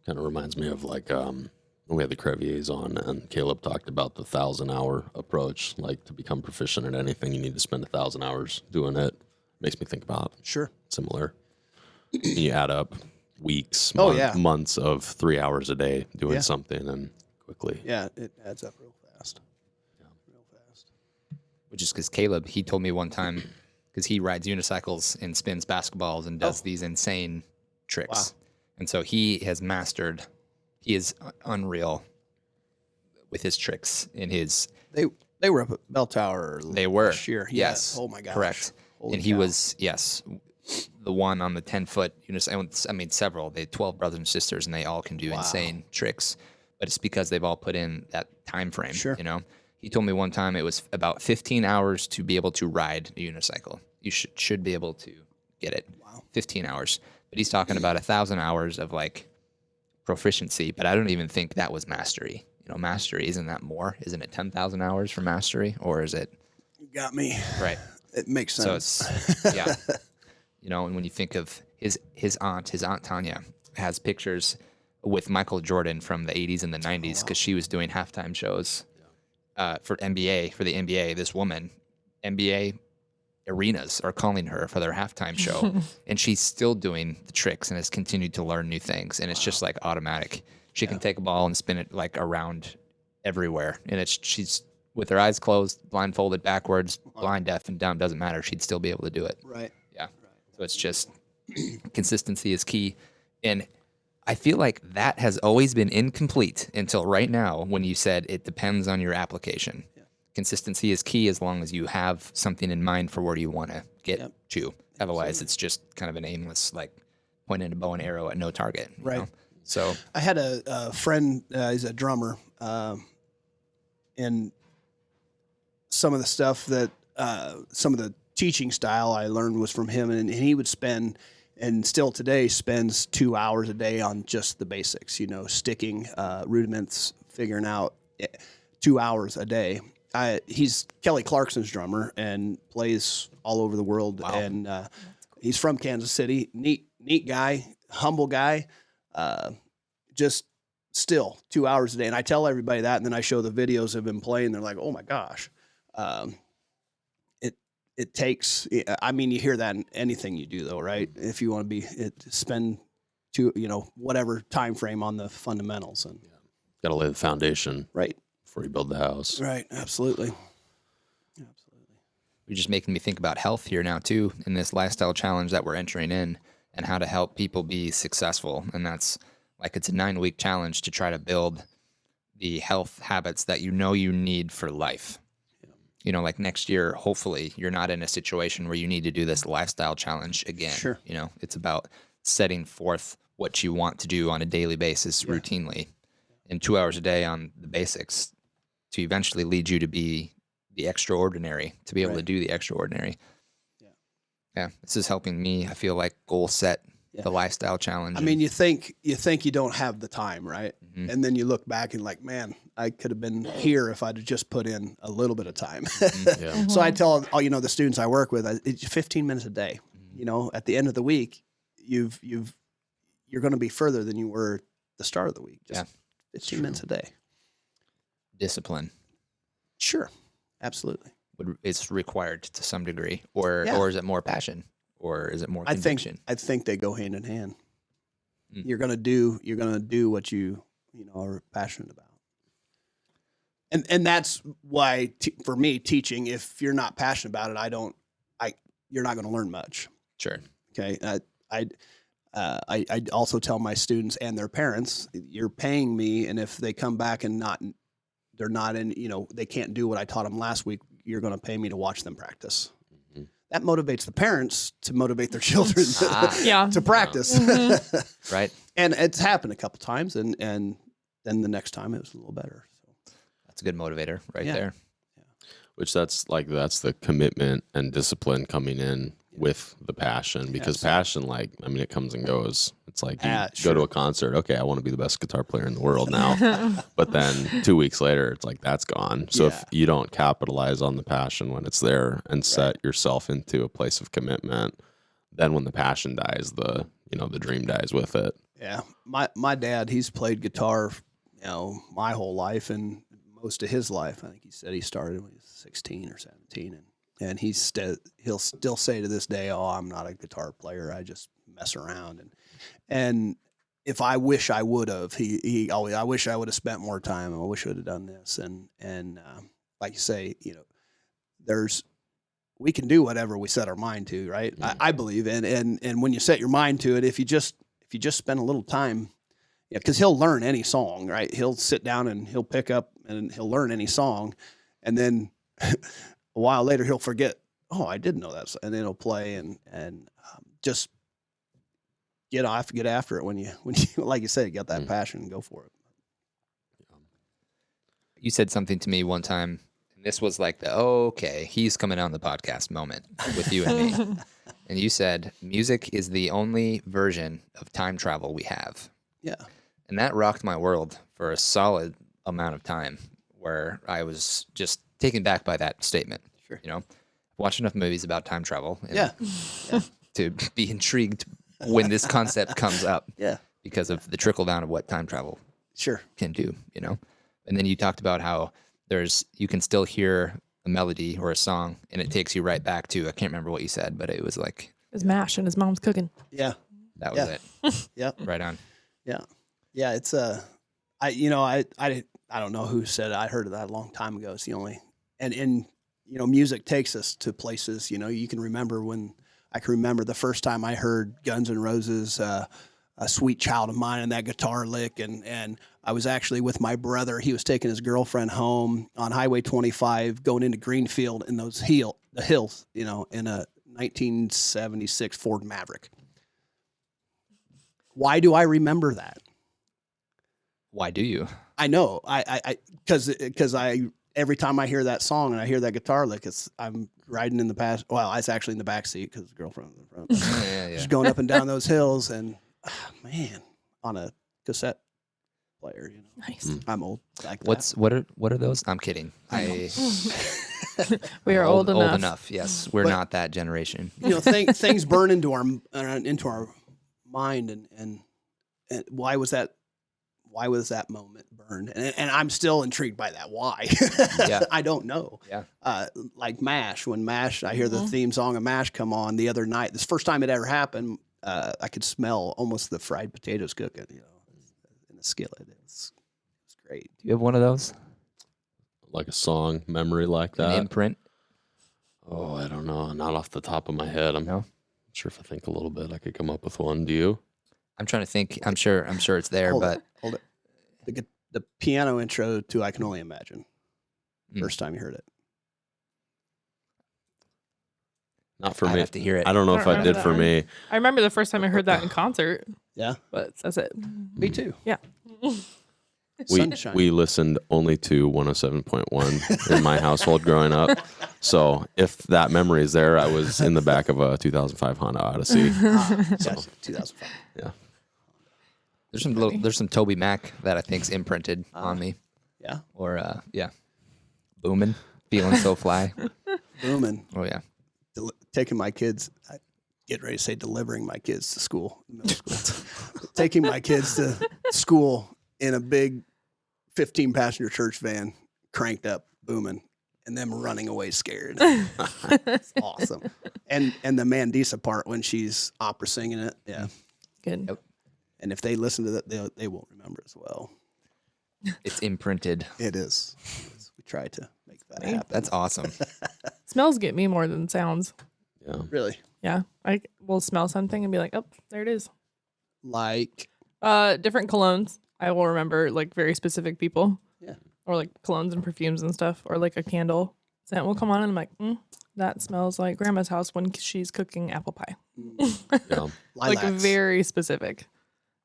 Kind of reminds me of like when we had the Creviers on, and Caleb talked about the 1,000-hour approach. Like to become proficient at anything, you need to spend 1,000 hours doing it. Makes me think about similar. You add up weeks, months of 3 hours a day doing something, and quickly. Yeah, it adds up real fast. Which is because Caleb, he told me one time, because he rides unicycles and spins basketballs and does these insane tricks. Wow. And so he has mastered, he is unreal with his tricks in his... They were up at Bell Tower last year. Yes. Oh my gosh. Correct. Holy and he cow. Was, the one on the 10-foot unicycle. I mean, several. They 12 brothers and sisters, and they all can do insane tricks. But it's because they've all put in that time frame, He told me one time it was about 15 hours to be able to ride a unicycle. You should be able to get it. Wow. 15 hours. But he's talking about 1,000 hours of like proficiency, but I don't even think that was mastery. Mastery, isn't that more? Isn't it 10,000 hours for mastery, or is it? You got me. Right. It makes sense. So it's, and when you think of his aunt Tanya has pictures with Michael Jordan from the 80s and the 90s because she was doing halftime shows for the NBA. This woman, NBA arenas are calling her for their halftime show, and she's still doing the tricks and has continued to learn new things. And it's just like automatic. She can take a ball and spin it like around everywhere, and she's with her eyes closed, blindfolded, backwards, blind, deaf, and dumb. Doesn't matter. She'd still be able to do it. Right. Yeah. Right. So it's just consistency is key, and I feel like that has always been incomplete until right now when you said it depends on your application. Yeah. Consistency is key as long as you have something in mind for where you want to get to. Otherwise, it's just kind of an aimless, like pointing a bow and arrow at no target. Right. Know? So I had a friend, he's a drummer, and some of the stuff that, some of the teaching style I learned was from him, and he would spend, and still today spends 2 hours a day on just the basics, sticking, rudiments, figuring out 2 hours a day. He's Kelly Clarkson's drummer and plays all over the world. Wow. And he's from Kansas City. Neat guy, humble guy. Just still 2 hours a day. And I tell everybody that, and then I show the videos of him playing. They're like, oh my gosh. It takes, I mean, you hear that in anything you do though, right? If you want to spend whatever time frame on the fundamentals, and got to lay the foundation. Right. Before you build the house. Right. Absolutely. You're just making me think about health here now too, in this lifestyle challenge that we're entering in, and how to help people be successful. And that's like, it's a 9-week challenge to try to build the health habits that you need for life. Like next year, hopefully you're not in a situation where you need to do this lifestyle challenge again. Sure. It's about setting forth what you want to do on a daily basis, routinely, and 2 hours a day on the basics to eventually lead you to be the extraordinary, to be able to do the extraordinary. Yeah. This is helping me, I feel like, goal set the lifestyle challenge. I mean, you think you don't have the time, right? Mm-hmm. And then you look back and like, man, I could have been here if I'd have just put in a little bit of time. Mm-hmm. So I tell all the students I work with, it's 15 minutes a day. Mm-hmm. At the end of the week, you're going to be further than you were at the start of the week. Just 15 minutes a day. Discipline. Sure, absolutely. It's required to some degree, or is it more passion, or is it more conviction? I think they go hand in hand. You're gonna do what you are passionate about. And that's why for me, teaching, if you're not passionate about it, you're not going to learn much. Sure. Okay. I also tell my students and their parents, you're paying me, and if they come back and they're not in, they can't do what I taught them last week, you're going to pay me to watch them practice. Mm-hmm. That motivates the parents to motivate their children to practice. Mm-hmm. Right. And it's happened a couple times, and then the next time it was a little better. So that's a good motivator right there. Yeah. Which that's the commitment and discipline coming in with the passion, because passion, it comes and goes. It's like you go to a concert. Okay, I want to be the best guitar player in the world now. But then 2 weeks later, it's like that's gone. So if you don't capitalize on the passion when it's there and set yourself into a place of commitment, then when the passion dies, the dream dies with it. Yeah, my dad, he's played guitar, my whole life and most of his life. I think he said he started when he was 16 or 17, and he'll still say to this day, "Oh, I'm not a guitar player. I just mess around." And if I wish I would have, he always, I wish I would have spent more time. I wish I would have done this. And like you say, we can do whatever we set our mind to, right? I believe, and when you set your mind to it, if you just spend a little time, because he'll learn any song, right? He'll sit down and he'll pick up and he'll learn any song, and then a while later he'll forget. Oh, I didn't know that, and then he'll play and just get after it when you like you said, get that passion and go for it. You said something to me one time, and this was like okay, he's coming on the podcast moment with you and me. And you said music is the only version of time travel we have. Yeah. And that rocked my world for a solid amount of time, where I was just taken back by that statement. Sure. Watched enough movies about time travel. Yeah. To be intrigued when this concept comes up. Yeah. Because of the trickle down of what time travel can do, And then you talked about how you can still hear a melody or a song, and it takes you right back to, I can't remember what you said, but it was like his mash and his mom's cooking. Yeah. That was it. Yeah. Right on. Yeah. Yeah. It's I don't know who said it. I heard that a long time ago. It's the only, and music takes us to places, you can remember I can remember the first time I heard Guns N' Roses, A Sweet Child of Mine, and that guitar lick. And I was actually with my brother. He was taking his girlfriend home on Highway 25, going into Greenfield in the hills, in a 1976 Ford Maverick. Why do I remember that? Why do you? I know. Because every time I hear that song and I hear that guitar lick, I'm riding in the past. Well, I was actually in the back seat because the girlfriend was in front. Yeah. Just going up and down those hills, and man, on a cassette player. Nice. I'm old. Like that. What are those? I'm kidding. We are old enough. Old enough. Yes, we're not that generation. Things burn into our mind, and why was that? Why was that moment burned? And I'm still intrigued by that. Why? Yeah. I don't know. Yeah. Like MASH. When MASH, I hear the theme song of MASH come on the other night. This first time it ever happened, I could smell almost the fried potatoes cooking, in the skillet. It's great. Do you have one of those? Like a song memory like that? An imprint? Oh, I don't know. Not off the top of my head. I'm not sure if I think a little bit I could come up with one. Do you? I'm trying to think. I'm sure it's there, Hold but it. The piano intro to I Can Only Imagine. First time you heard it. Not for I'd me. have to hear it. I don't know if I did for me. I remember the first time I heard that in concert. Yeah. But that's it. Me too. Yeah. Sunshine. We listened only to 107.1 in my household growing up. So if that memory is there, I was in the back of a 2005 Honda Odyssey. Yes, 2005. Yeah. There's some Toby Mac that I think's imprinted on me. Yeah. Or Boomin', feeling so fly. Booming. Oh yeah. Taking my kids, I get ready to say delivering my kids to school, middle school. Taking my kids to school in a big 15-passenger church van, cranked up, booming, and them running away scared. It's awesome. And the Mandisa part when she's opera singing it, yeah. Good. Yep. And if they listen to that, they won't remember as well. It's imprinted. It is. We try to make that Right. happen. That's awesome. Smells get me more than sounds. Yeah. Really Yeah, I will smell something and be like, oh, there it is. like. Different colognes. I will remember like very specific people. Yeah. Or like colognes and perfumes and stuff, or like a candle scent will come on, and I'm like, that smells like grandma's house when she's cooking apple pie. Yeah. Like Lilacs. very specific.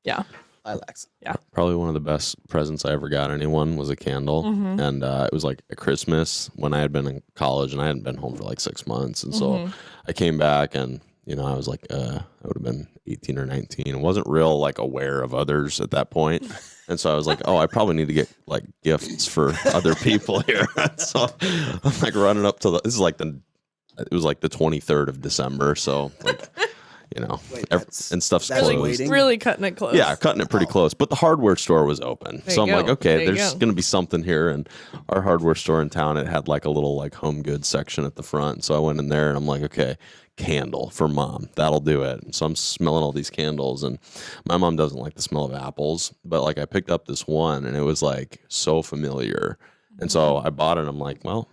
Yeah. Lilacs. Probably one of the best presents I ever got anyone was a candle. And it was like at Christmas when I had been in college and I hadn't been home for like 6 months. And so I came back and, I was like, I would have been 18 or 19 and wasn't real like aware of others at that point. And so I was like, oh, I probably need to get like gifts for other people here. So I'm like running up to it was like the 23rd of December. So like, Wait, and stuff's that's closed. waiting? Really cutting it close. Yeah, cutting it pretty close. But the hardware store was open. There So you I'm like, go. okay, There you there's go. going to be something here. And our hardware store in town, it had like a little like home goods section at the front. So I went in there and I'm like, okay, candle for mom. That'll do it. And so I'm smelling all these candles. And my mom doesn't like the smell of apples. But like I picked up this one and it was like so familiar. And so I bought it. And I'm like, well,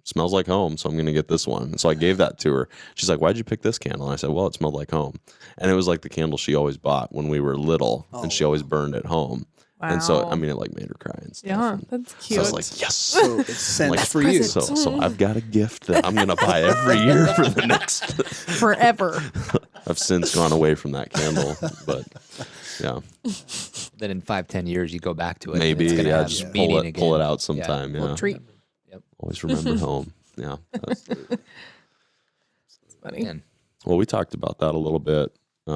smells like home, so I'm going to get this one. And so I gave that to her. She's like, why'd you pick this candle? And I said, well, it smelled like home. And it was like the candle she always bought when we were little, and she always burned at home. And so, Wow. I mean, it like made her cry and stuff. Yeah, And that's so cute. I was like, yes. So it's I'm scents like, for you. So I've got a gift that I'm going to buy every year for the next. Forever. I've since gone away from that candle, but yeah, Then in 5-10 years, you go back to it. maybe, and it's gonna yeah, have just meaning pull it again. out sometime. Yeah. Little treat. Always remember home. Yeah. Funny. Man. Well, we talked about that a little bit in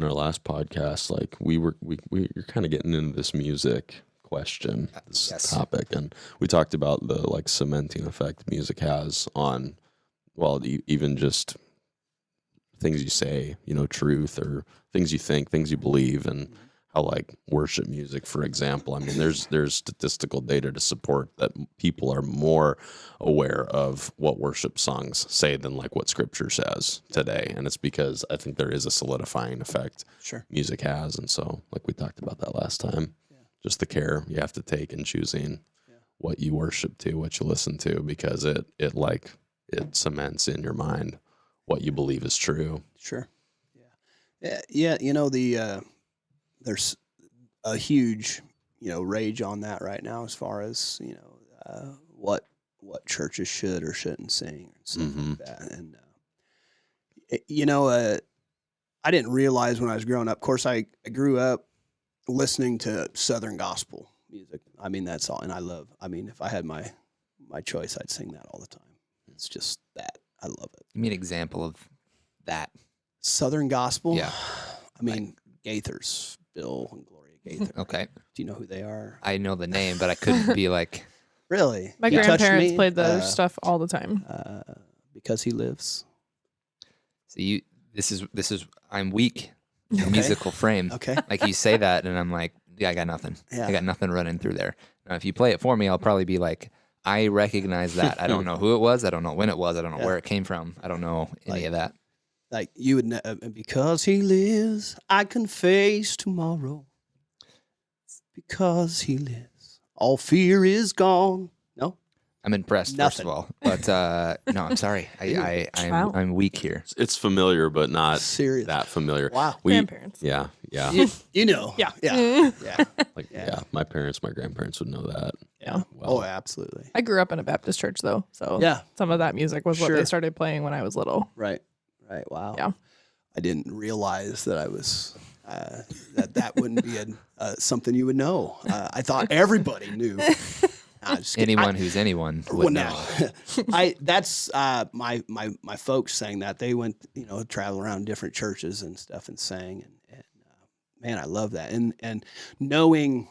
our last podcast. Like you're kind of getting into this music question, this Yes. topic, and we talked about the like cementing effect music has on, well, even just things you say, truth or things you think, things you believe, and how like worship music, for example. I mean, there's statistical data to support that people are more aware of what worship songs say than like what scripture says today. And it's because I think there is a solidifying effect Sure. music has. And so like we talked about that last time, just the care you have to take in choosing what you worship to, what you listen to, because it cements in your mind what you believe is true. Sure. Yeah. There's a huge, rage on that right now as far as, what churches should or shouldn't sing and stuff like that. And, I didn't realize when I was growing up, of course, I grew up listening to Southern gospel music. I mean, that's all. And if I had my choice, I'd sing that all the time. It's just that. I love it. Give me an example of that. Southern gospel? Yeah. I mean, Gaithers, Bill and Gloria Gaither. Okay. Do you know who they are? I know the name, but I couldn't be like, Really? My You touched grandparents me, played those stuff all the time. Because he lives. so this is, I'm weak in Okay. musical frame. Okay. Like you say that and I'm like, yeah, I got nothing. Yeah. I got nothing running through there. Now, if you play it for me, I'll probably be like, I recognize that. I don't know who it was. I don't know when it was. I don't know where it came from. I don't know any of that. Like you would, because he lives, I can face tomorrow. Because he lives, all fear is gone. No, I'm impressed, first of all. But no, I'm sorry. Wow. I'm weak here. It's familiar, but not Serious. that familiar. Wow. Grandparents. Yeah. You know. Yeah. Yeah. Yeah. Like, my grandparents would know that. Yeah. Oh, absolutely. I grew up in a Baptist church though, so Yeah. some of that music was what Sure. they started playing when I was little. Right. Right. Wow. Yeah. I didn't realize that I was that wouldn't be something you would know. I thought everybody knew. Nah, just kidding. Anyone who's anyone would know. That's my folks saying that they went travel around different churches and stuff and sang and man, I love that and knowing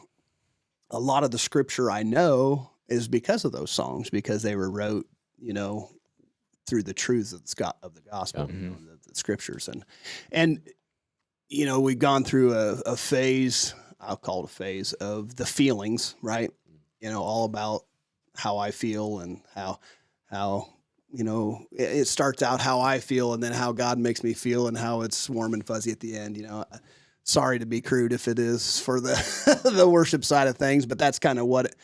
a lot of the scripture I know is because of those songs because they were wrote through the truths of the gospel, the scriptures and we've gone through a phase, I'll call it a phase of the feelings, right? All about how I feel and how it starts out how I feel and then how God makes me feel and how it's warm and fuzzy at the end, sorry to be crude if it is for the the worship side of things, but that's kind of what.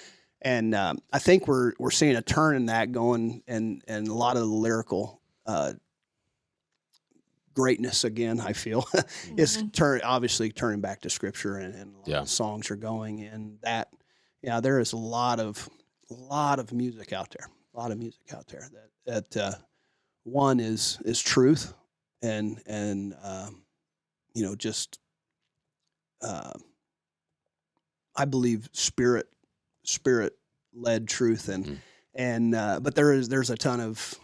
And I think we're seeing a turn in that going, and a lot of the lyrical greatness again. I feel is obviously turning back to scripture, and a lot of songs are going in that. Yeah, there is a lot of music out there. A lot of music out there that one is truth, and just I believe spirit led truth, and but there's a ton of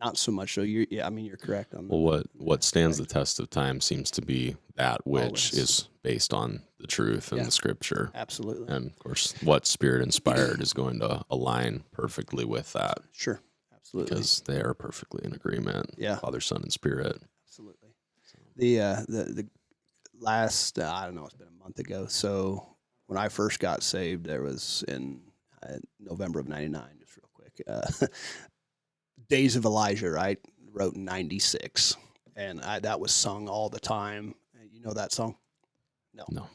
not so much. So you're correct on that. Well, what stands the test of time seems to be that which is based on the truth and the scripture. Absolutely. And of course, what spirit inspired is going to align perfectly with that. Sure. Absolutely. Because they are perfectly in agreement. Yeah. Father, Son, and Spirit. Absolutely. The last, I don't know, it's been a month ago. So when I first got saved, there was in November of 99, just real quick, Days of Elijah, right? Wrote in 96. And that was sung all the time. You know that song? No.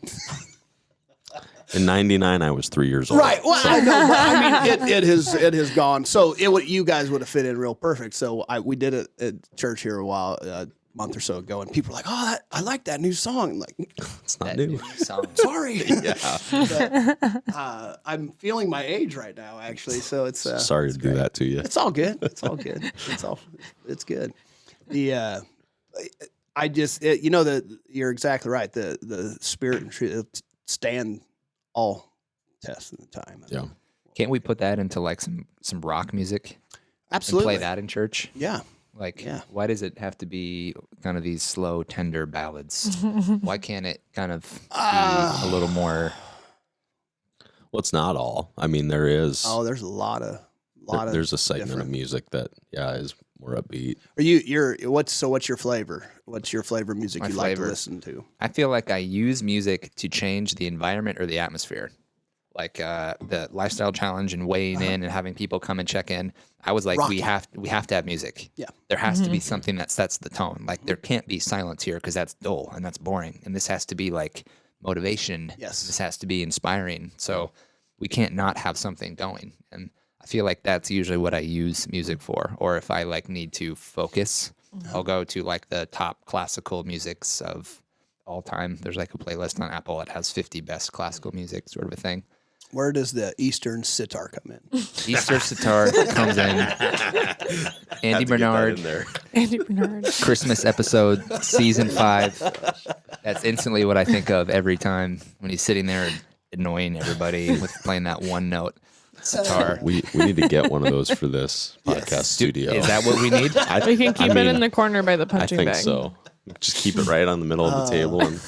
In 99, I was 3 years old. Right. Well, I know, but I mean, it has gone. So you guys would have fit in real perfect. So we did it at church here a month or so ago, and people were like, "Oh, I like that new song." I'm like, it's not new. Song. Sorry. Yeah. But, I'm feeling my age right now, actually. So it's sorry to do that to you. It's all good. It's all good. It's good. You're exactly right. The spirit and truth stand all tests in the time. Yeah. Can't we put that into like some rock music? Absolutely. And play that in church? Yeah. Like, why does it have to be kind of these slow, tender ballads? Why can't it kind of be a little more? Well, it's not all. I mean, there is. Oh, there's a lot of. There's a segment of music that is more upbeat. What's your flavor? What's your flavor of music you like to listen to? I feel like I use music to change the environment or the atmosphere. Like the lifestyle challenge and weighing in and having people come and check in. I was like, we have to have music. Yeah. There has to be something that sets the tone. Like there can't be silence here because that's dull and that's boring. And this has to be like motivation. Yes. This has to be inspiring. So we can't not have something going. And I feel like that's usually what I use music for. Or if I like need to focus, I'll go to like the top classical musics of all time. There's like a playlist on Apple that has 50 best classical music sort of a thing. Where does the Eastern sitar come in? Eastern sitar comes in. Andy Bernard, Christmas episode, season 5. That's instantly what I think of every time when he's sitting there annoying everybody with playing that one note sitar. We need to get one of those for this podcast studio. Is that what we need? We can keep it in the corner by the punching bag. I think so. Just keep it right on the middle of the table. And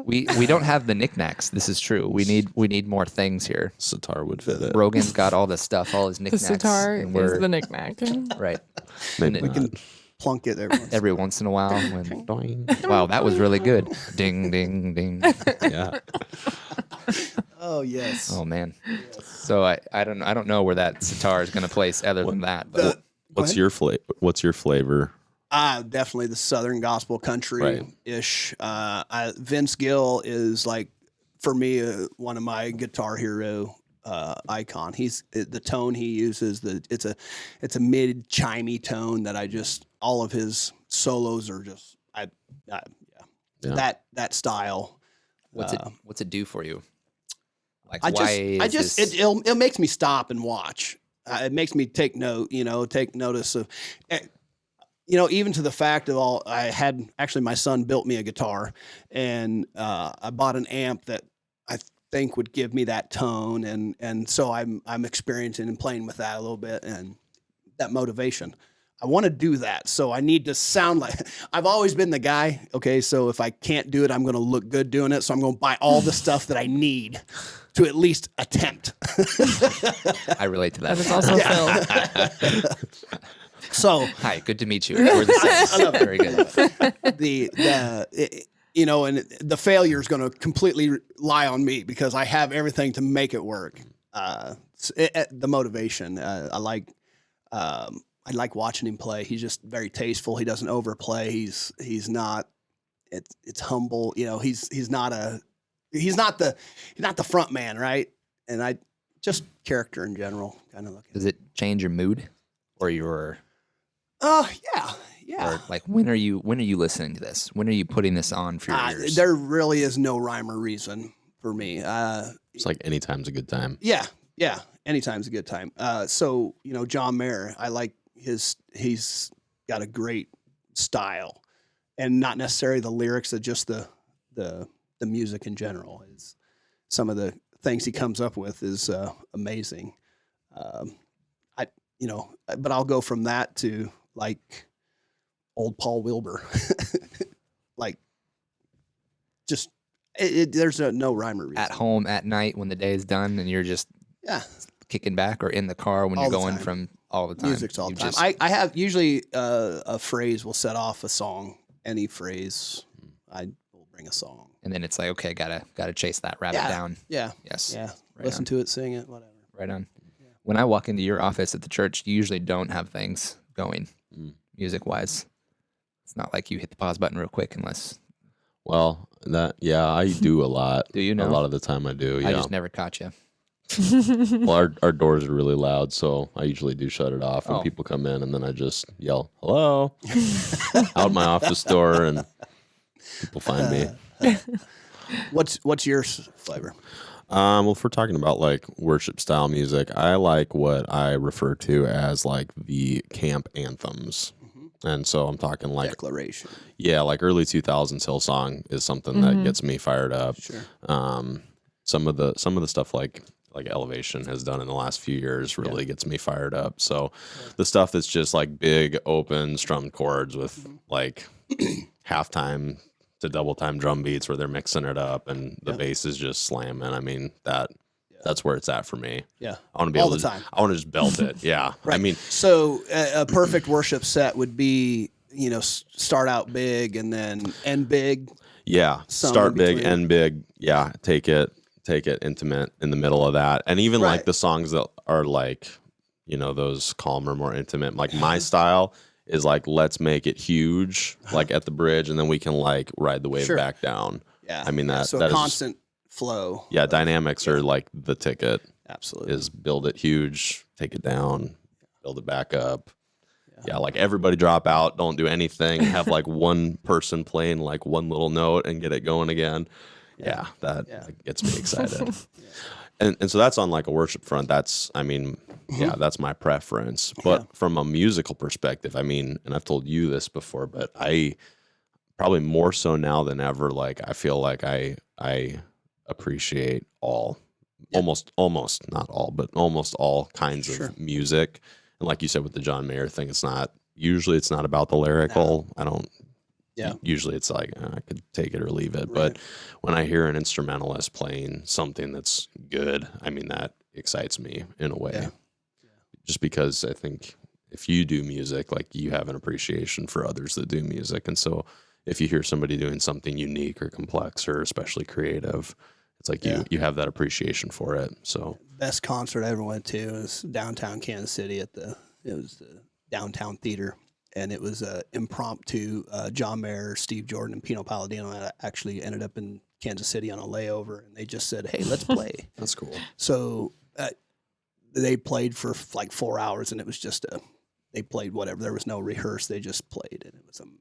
we don't have the knickknacks. This is true. We need more things here. Sitar would fit it. Rogan's got all the stuff, all his The knickknacks. sitar is the knick-knack. Right. Maybe We not. can plunk it Every once in a while. When, Doing. wow, that was really good. Ding, ding, ding. Yeah. Oh yes. Oh man. So I don't know where that sitar is going to place other than that. But What's your flavor? Definitely the Southern gospel country ish. Vince Gill is like, for me, one of my guitar hero icon. He's the tone he uses. It's a mid chimey tone that all of his solos are just that style. what's it do for you? Like it makes me stop and watch. It makes me take notice of. Even to the fact of my son built me a guitar, and I bought an amp that I think would give me that tone, and so I'm experiencing and playing with that a little bit, and that motivation. I want to do that, so I need to sound like I've always been the guy. Okay, so if I can't do it, I'm going to look good doing it. So I'm going to buy all the stuff that I need to at least attempt. I relate to that. That is also Phil. So hi, good to meet you. We're the same. Very good. And the failure is going to completely lie on me because I have everything to make it work. The motivation, I like watching him play. He's just very tasteful. He doesn't overplay. He's not it's humble. You know, he's not the front man, right? And I just character in general, kind of looking. Does it change your mood, or your? Yeah. Or like when are you listening to this? When are you putting this on for your ears? There really is no rhyme or reason for me. It's like anytime's a good time. Yeah. Anytime's a good time. So, you know, John Mayer, I like he's got a great style, and not necessarily the lyrics, but just the music in general. Is some of the things he comes up with is amazing. But I'll go from that to like old Paul Wilbur, like just there's no rhyme or reason. At home at night when the day is done and you're just kicking back, or in the car when All you're the going time. from all the time. Music's all the time. Just- I have usually a phrase will set off a song. Any phrase, I will bring a song. and then it's like, okay, gotta chase that rabbit down. Yeah. Yes. Yeah. Right Listen on. to it, sing it, whatever. Right on. When I walk into your office at the church, you usually don't have things going music wise. It's not like you hit the pause button real quick unless. Well, I do a lot. Do you know? A lot of the time I do, yeah. I just never caught you. Well, our doors are really loud, so I usually do shut it off when Oh. people come in, and then I just yell, hello, out my office door, and people find me. What's your flavor? Well, if we're talking about like worship style music, I like what I refer to as like the camp anthems. And so I'm talking like, Declaration. like early 2000s Hillsong is something that gets me fired up. Sure. Some of the stuff like Elevation has done in the last few years really gets me fired up. So the stuff that's just like big open strummed chords with like halftime to double time drum beats where they're mixing it up and the bass is just slamming. I mean, that's where it's at for me. Yeah. I want to be All able the to time. I want to just belt it. Yeah. Right. I mean, so a perfect worship set would be, you know, start out big and then end big. yeah, Some start in big, between. end big. Yeah, take it intimate in the middle of that. And even like Right. the songs that are like, you know, those calmer, more intimate, like my style is like, let's make it huge, like at the bridge, and then we can like ride the wave Sure. back down. Yeah. I mean, that so that is constant flow. yeah, dynamics are like the ticket Absolutely. is build it huge, take it down, build it back up. Yeah, like everybody drop out, don't do anything, have like one person playing like one little note and get it going again. Yeah, that gets me excited. And so that's on like a worship front. That's, I mean, that's my preference. But from a musical perspective, I mean, and I've told you this before, but I probably more so now than ever, like I feel like I appreciate almost not all, but almost all kinds of music. And like you said with the John Mayer thing, it's not about the lyrical. I don't. Yeah. Usually it's like I could take it or leave it. But when I hear an instrumentalist playing something that's good, I mean that excites me in a way. Just because I think if you do music, like you have an appreciation for others that do music, and so if you hear somebody doing something unique or complex or especially creative, it's like you have that appreciation for it. So Best concert I ever went to was downtown Kansas City it was the Downtown Theater, and it was a impromptu John Mayer, Steve Jordan, and Pino Palladino that actually ended up in Kansas City on a layover, and they just said, "Hey, let's play." that's cool. So they played for like 4 hours, and it was just they played whatever. There was no rehearse. They just played, and it was amazing.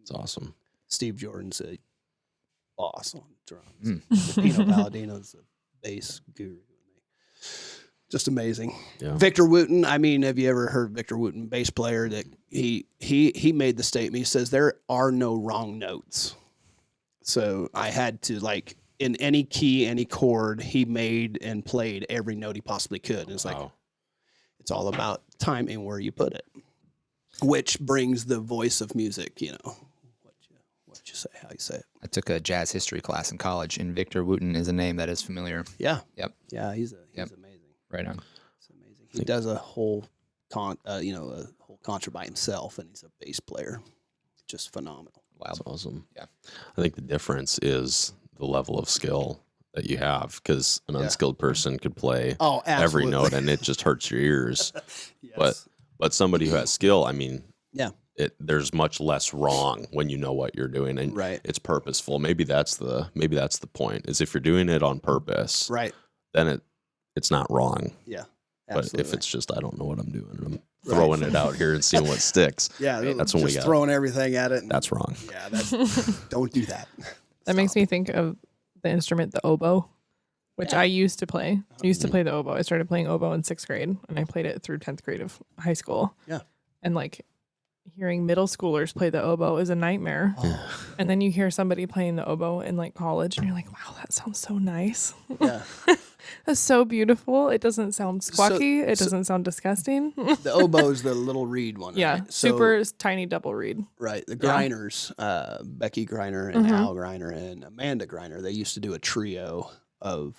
It's awesome. Steve Jordan's a boss on drums. Pino Palladino's a bass guru. Just amazing. Yeah. Victor Wooten. I mean, have you ever heard Victor Wooten, bass player? That he made the statement. He says there are no wrong notes. So I had to like in any key, any chord, he made and played every note he possibly could. And it's like it's all about timing where you put it, which brings the voice of music. You know, what you say, how you say it. I took a jazz history class in college, and Victor Wooten is a name that is familiar. Yeah. Yep. Yeah. He's amazing. Right on. It's amazing. He does a whole a whole concert by himself, and he's a bass player. Just phenomenal. Wow. That's awesome. Yeah. I think the difference is the level of skill that you have, because an unskilled person could play every absolutely. note and it just hurts your ears. Yes. But somebody who has skill, I mean, Yeah. there's much less wrong when you know what you're doing and Right. it's purposeful. Maybe that's the point. Is if you're doing it on purpose, Right. then it's not wrong. Yeah. But Absolutely. if it's just I don't know what I'm doing and I'm throwing it out here and seeing what sticks, yeah, that's when we just got throwing everything at it. that's wrong. Yeah, don't do that. That makes me think of the instrument, the oboe, which I used to play. I used to play the oboe. I started playing oboe in 6th grade, and I played it through 10th grade of high school. Yeah. And like hearing middle schoolers play the oboe is a nightmare. And then you hear somebody playing the oboe in like college, and you're like, wow, that sounds so nice. Yeah. That's so beautiful. It doesn't sound squawky. It doesn't sound disgusting. The oboe is the little reed one. Yeah. Right? So, Super tiny double reed. Right. The Griners, Becky Griner and Al Griner and Amanda Griner, they used to do a trio of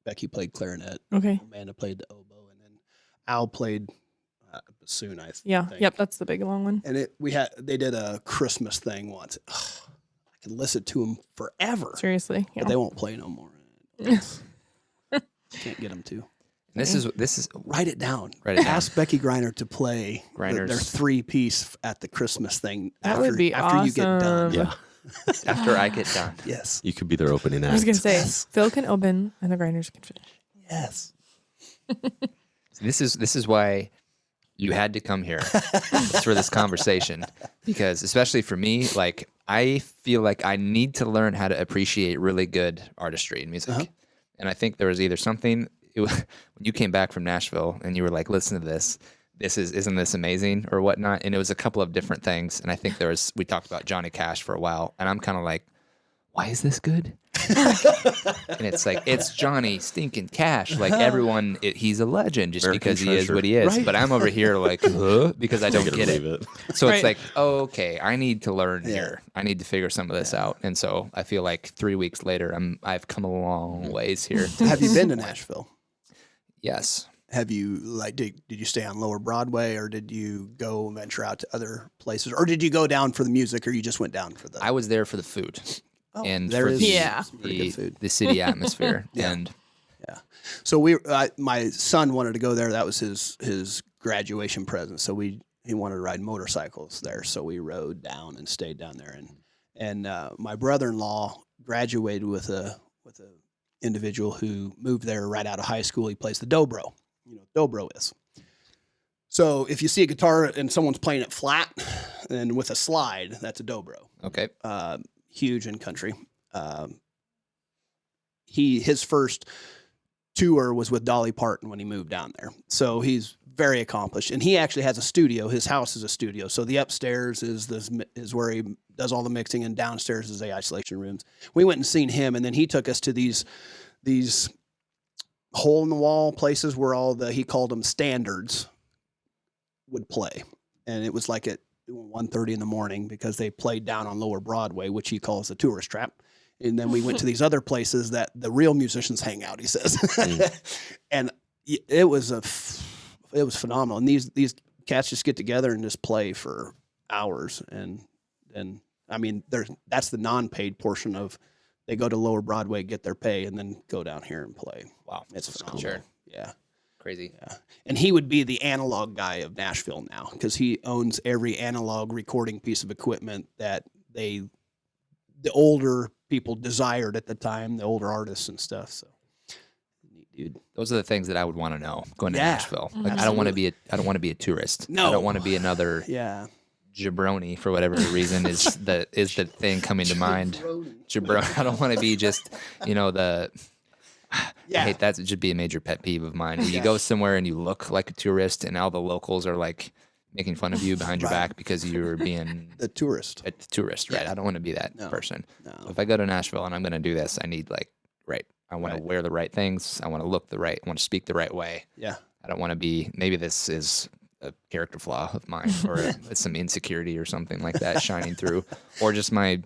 Becky played clarinet, Okay. Amanda played the oboe, and then Al played bassoon, I think. Yep. That's the big long one. And they did a Christmas thing once. Ugh, I could listen to them forever, Seriously. Yeah. but they won't play no more. Can't get them to. This is Write it down. Write it down. Ask Becky Griner to play Griner's. their 3-piece at the Christmas thing. That would be after you get done. awesome. Yeah, after I get done. Yes. you could be their opening act. I was going to say, Phil can open and the grinders can finish. Yes. This is why you had to come here for this conversation, because especially for me, like I feel like I need to learn how to appreciate really good artistry in music. And I think there was either something when you came back from Nashville and you were like, listen to this, isn't this amazing or whatnot? And it was a couple of different things. And I think we talked about Johnny Cash for a while, and I'm kind of like, why is this good? And it's like, it's Johnny stinking Cash. Like everyone, he's a legend just American because he is treasure. what he is. Right. But I'm over here like, huh? Because I don't Can't get it. believe So it's Right. like, oh, okay, I need to learn here. I need to figure some of this out. And so I feel like 3 weeks later, I've come a long ways here. Have you been to Nashville? Yes. Have you did you stay on Lower Broadway, or did you go venture out to other places, or did you go down for the music, or you just went down for the? I was there for the food and there for is Yeah. some pretty good food. the city atmosphere. And So my son wanted to go there. That was his graduation present. So he wanted to ride motorcycles there. So we rode down and stayed down there. And my brother-in-law graduated with a individual who moved there right out of high school. He plays the dobro. You know what dobro is. So if you see a guitar and someone's playing it flat and with a slide, that's a dobro. okay. Huge in country. His first tour was with Dolly Parton when he moved down there. So he's very accomplished, and he actually has a studio. His house is a studio. So the upstairs is where he does all the mixing, and downstairs is the isolation rooms. We went and seen him, and then he took us to these hole in the wall places where he called them standards would play, and it was like at 1:30 in the morning because they played down on Lower Broadway, which he calls the tourist trap. And then we went to these other places that the real musicians hang out, he says. And it was phenomenal. And these cats just get together and just play for hours. And I mean, that's the non-paid portion of, they go to Lower Broadway, get their pay, and then go down here and play. Wow. It's phenomenal. Sure. Yeah. Crazy. Yeah. And he would be the analog guy of Nashville now, because he owns every analog recording piece of equipment that the older people desired at the time, the older artists and stuff. So, neat dude. Those are the things that I would want to know going to Yeah. Nashville. Like I don't want to be a tourist. No. I don't want to be another Yeah. jabroni for whatever reason is the thing coming to mind. Jabroni. I don't want to be just, Yeah. I hate that. It should be a major pet peeve of mine. You go somewhere and you look like a tourist, and all the locals are like making fun of you behind your back because you're being The tourist. a tourist, right? Yeah. I don't want to be that No. person. No. If I go to Nashville and I'm going to do this, I need I want Right. to wear the right things. I want to look the right. I want to speak the right way. Yeah. I don't want to be. Maybe this is a character flaw of mine, or it's some insecurity or something like that shining through, or just my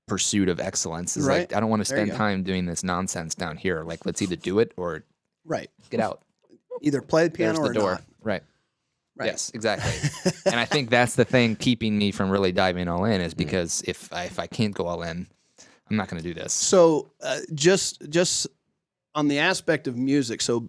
pursuit of excellence is Right. like I don't want to There you spend go. time doing this nonsense down here. Like let's either do it or Right. get out. Either play the piano There's or the door. not. Right. Right. Yes, exactly. And I think that's the thing keeping me from really diving all in is because if I can't go all in, I'm not going to do this. So just on the aspect of music, so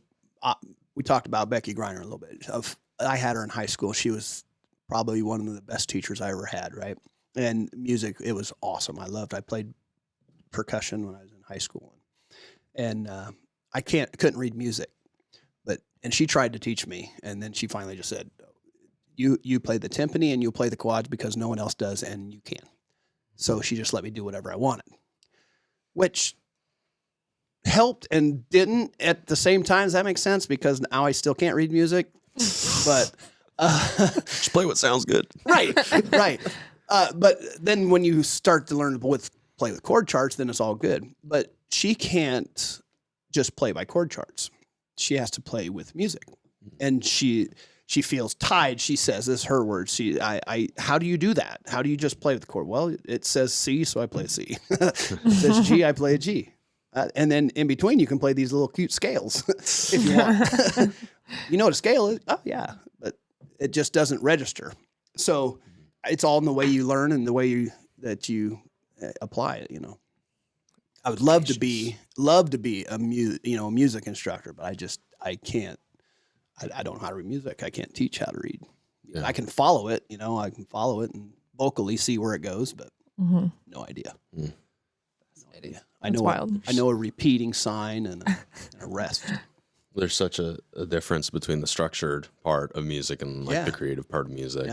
we talked about Becky Griner a little bit. Of I had her in high school. She was probably one of the best teachers I ever had, right? And music, it was awesome. I played percussion when I was in high school. And I couldn't read music. And she tried to teach me, and then she finally just said, you play the timpani and you play the quads because no one else does, and you can. So she just let me do whatever I wanted, which helped and didn't at the same time. Does that make sense? Because now I still can't read music, but Just play what sounds good. right. But then when you start to learn play with chord charts, then it's all good. But she can't just play by chord charts. She has to play with music, and she feels tied. She says, this is her words. How do you do that? How do you just play with the chord? Well, it says C, so I play a C. It says G, I play a G. And then in between, you can play these little cute scales if you want. You know what a scale is? Oh, yeah. But it just doesn't register. So it's all in the way you learn and the way you apply it, I would love to be a music instructor, but I can't. I don't know how to read music. I can't teach how to read. Yeah. I can follow it, I can follow it and vocally see where it goes, but no idea. No idea. That's wild. I know a repeating sign and a rest. There's such a difference between the structured part of music and the creative part of music.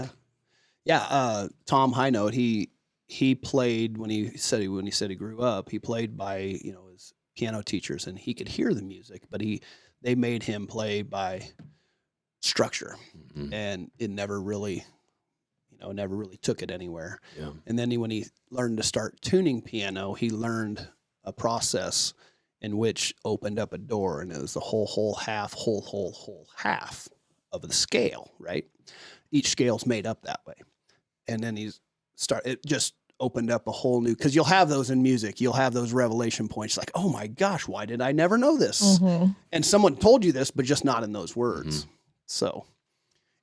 Yeah. Tom Highnote, he played when he said he grew up, he played by, his piano teachers, and he could hear the music, but they made him play by structure, and it never really took it anywhere. Yeah. And then when he learned to start tuning piano, he learned a process in which opened up a door, and it was the whole half of the scale, right? Each scale's made up that way. And then it just opened up a whole new, because you'll have those in music. You'll have those revelation points like, oh my gosh, why did I never know this? And someone told you this, but just not in those words. So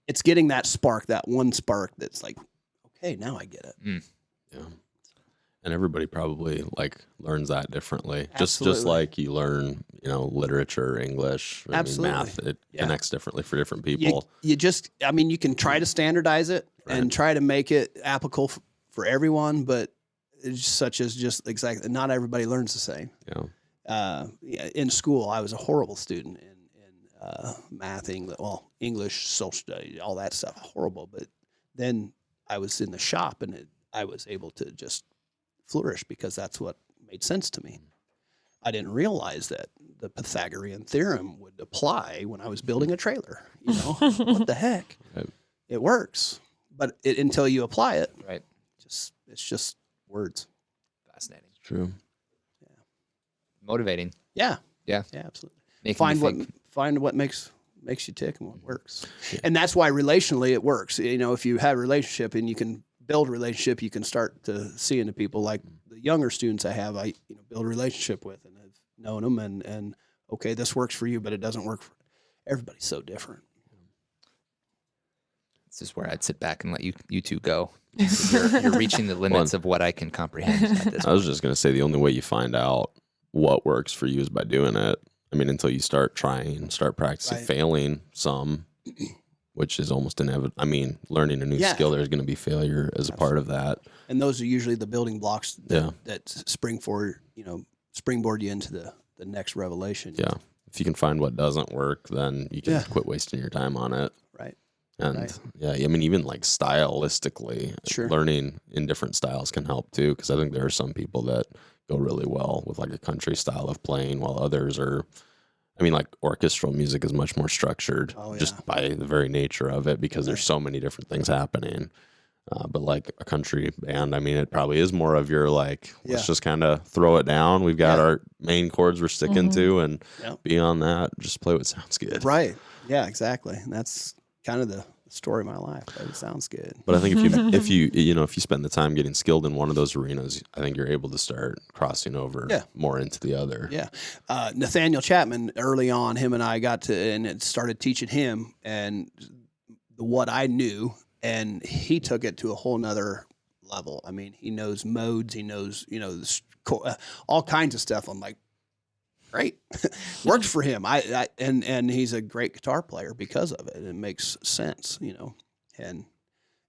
it's getting that spark, that one spark that's like, okay, now I get it. Yeah. And everybody probably learns that differently. Absolutely. Just like you learn, literature, English, Absolutely. math, it connects differently for different people. You can try to standardize it and try to make it applicable for everyone, but it's such as just exactly not everybody learns the same. Yeah. In school, I was a horrible student in math, English, social studies, all that stuff, horrible. But then I was in the shop, and I was able to just flourish because that's what made sense to me. I didn't realize that the Pythagorean theorem would apply when I was building a trailer. What the heck? Right. It works, but until you apply it, Right. it's just words. Fascinating. True. Motivating. Yeah, Yeah. absolutely. Making you think. Find what makes you tick and what works, and that's why relationally it works. If you have a relationship and you can build a relationship, you can start to see into people. Like the younger students I have, I build a relationship with, and I've known them, and okay, this works for you, but it doesn't work for everybody's so different. This is where I'd sit back and let you two go. You're reaching the limits of what I can comprehend at this I was just going to say the only way you find out what works for you is by doing it. Until you start trying, start practicing, Right. failing some, which is almost inevitable. Learning a new skill, there's going to be failure as a part of that. And those are usually the building blocks that springboard you into the next revelation. Yeah. If you can find what doesn't work, then you can quit wasting your time on it. Right. And Right. even stylistically, Sure. learning in different styles can help too. Because I think there are some people that go really well with a country style of playing, while others are, orchestral music is much more structured just by the very nature of it, because there's so many different things happening. But a country band, it probably is more of your let's just kind of throw it down. We've got our main chords we're sticking to, and beyond that, just play what sounds good. Right. Yeah, exactly. And that's kind of the story of my life. But it sounds good. But I think if you spend the time getting skilled in one of those arenas, I think you're able to start crossing over more into the other. Yeah. Nathaniel Chapman, early on, him and I got to, and it started teaching him and what I knew, and he took it to a whole nother level. He knows modes, he knows, all kinds of stuff. I'm like, great. Worked for him. And he's a great guitar player because of it. It makes sense, and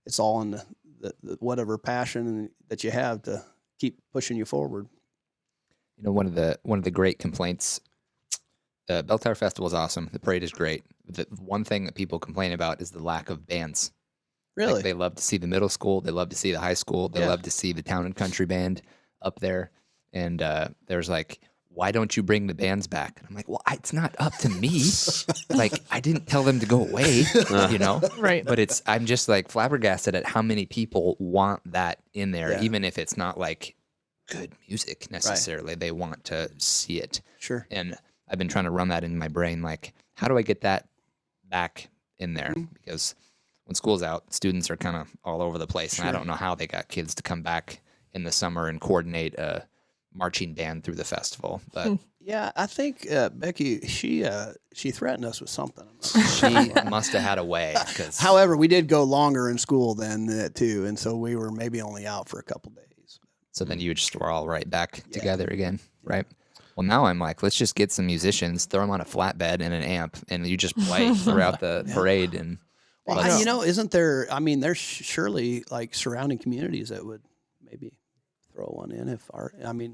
it's all in the whatever passion that you have to keep pushing you forward. One of the great complaints. The Bell Tower Festival is awesome. The parade is great. The one thing that people complain about is the lack of bands. Really? Like, they love to see the middle school. They love to see the high school. They love to see the town and country band up there. And there's like, why don't you bring the bands back? And I'm like, well, it's not up to me. Like, I didn't tell them to go away, Right. But I'm just like flabbergasted at how many people want that in there, even if it's not like good music necessarily. Right. They want to see it. Sure. And I've been trying to run that in my brain. Like, how do I get that back in there? Because when school's out, students are kind of all over the place. Sure. And I don't know how they got kids to come back in the summer and coordinate a marching band through the festival. But yeah, I think Becky, she threatened us with something. She must have had a way. However, we did go longer in school than that too, and so we were maybe only out for a couple days. So then you just were all right back together again, right? Well, now I'm like, let's just get some musicians, throw them on a flatbed and an amp, and you just play throughout the parade. And isn't there? I mean, there's surely like surrounding communities that would maybe throw one in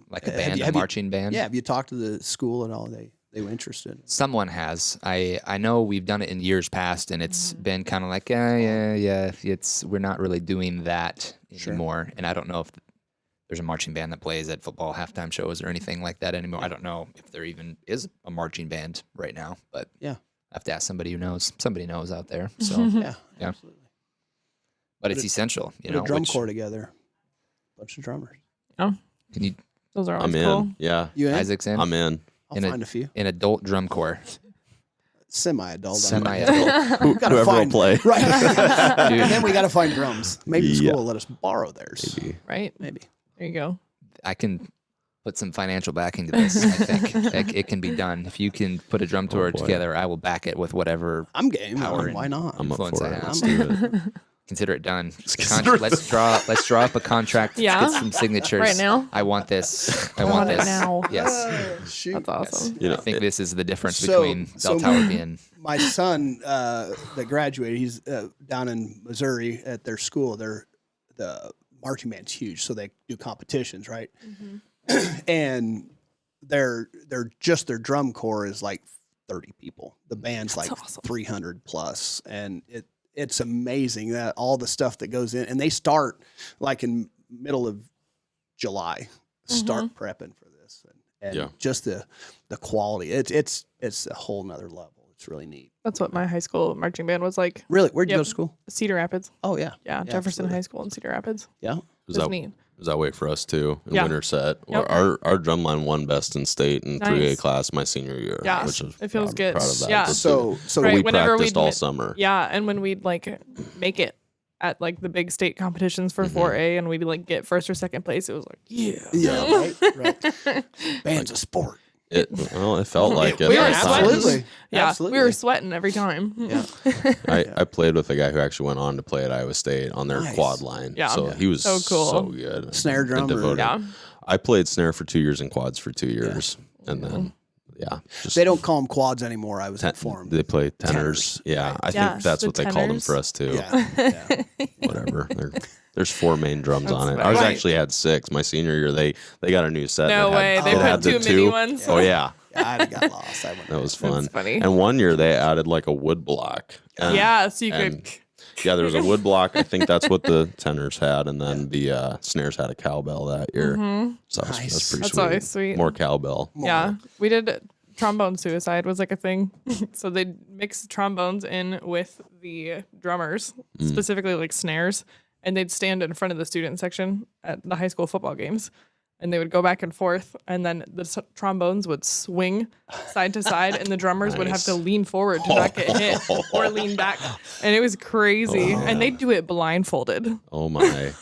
like a band, a marching band. Yeah, have you talked to the school and all? They were interested. Someone has. I know we've done it in years past, and it's been kind of like, yeah. We're not really doing that anymore, and I don't know if there's a marching band that plays at football halftime shows or anything like that anymore. I don't know if there even is a marching band right now, but I have to ask somebody who knows. Somebody knows out there. So yeah, absolutely. But it's essential, put a drum corps together. Bunch of drummers. Oh, can you? Those are always I'm cool. in. Yeah, You in? Isaac's in. I'm in. I'll find a few. An adult drum corps. Semi-adult. Semi-adult. Whoever will play. Right. And then we got to find drums. Maybe the school will let us borrow theirs. Right. Maybe. There you go. I can put some financial backing to this. I think it can be done. If you can put a drum tour together, I will back it with whatever. I'm game. Power Why not? I'm up influence for I it. have. Let's do it. Consider it done. Let's draw up a contract. Yeah. Let's get some signatures. Right now? I want this. I want want it this. now. Yes. Shoot. That's awesome. You know, I think this is the difference So- between so- Bell Tower being. My son that graduated, he's down in Missouri at their school. The marching band's huge, so they do competitions, right? And their drum corps is like 30 people. The band's That's like awesome. 300 plus, and it's amazing that all the stuff that goes in. And they start like in middle of July, start prepping for this, and just the quality. It's a whole nother level. It's really neat. That's what my high school marching band was like. Really, where'd you Yep. go to school? Cedar Rapids. Oh yeah, Yeah, Jefferson absolutely. High School in Cedar Rapids. Yeah. Was It was that, neat. was that way for us too in Yeah. Winterset? Yep. Our drum line won best in state in 3A Nice. class my senior year. Yeah. Which is It feels I'm good. Proud of that. Yeah. Just So Right, we whenever practiced we'd all met- summer. Yeah, and when we'd like make it at like the big state competitions for 4A and we'd like get first or second place, it was like, Yeah, right. Band's a sport. It felt like it. We were at sweating. times. Yeah, Absolutely. we were sweating every time. Yeah. I played with a guy who actually went on to play at Iowa State on their Nice. quad line. Yeah. So he was So cool. so good. Snare and drum or- devoted. Yeah. I played snare for 2 years and quads for 2 years. And then, just They don't call them quads anymore. I was informed. They play tenors. Tenors. Yeah, I Yeah, think that's the what they called them tenors. for us too. Yeah. Whatever. There's 4 main drums on it. That's Ours right. actually had 6. My senior year, they got a new set. No that way. had, They it put had the 2 mini ones. Oh yeah, I'd have got lost. I went. that was fun. That's funny. And one year they added like a wood block. And, Yeah, so you and- could. Yeah, there was a wood block. I think that's what the tenors had, and then the snares had a cowbell that year. So that was, Nice. that's pretty That's sweet. always sweet. More cowbell. Yeah, we did trombone suicide was like a thing. So they'd mix trombones in with the drummers, specifically like snares, and they'd stand in front of the student section at the high school football games. And they would go back and forth, and then the trombones would swing side to side, and the drummers would have to lean forward to not get hit or lean back. And it was crazy. And they'd do it blindfolded. Oh my!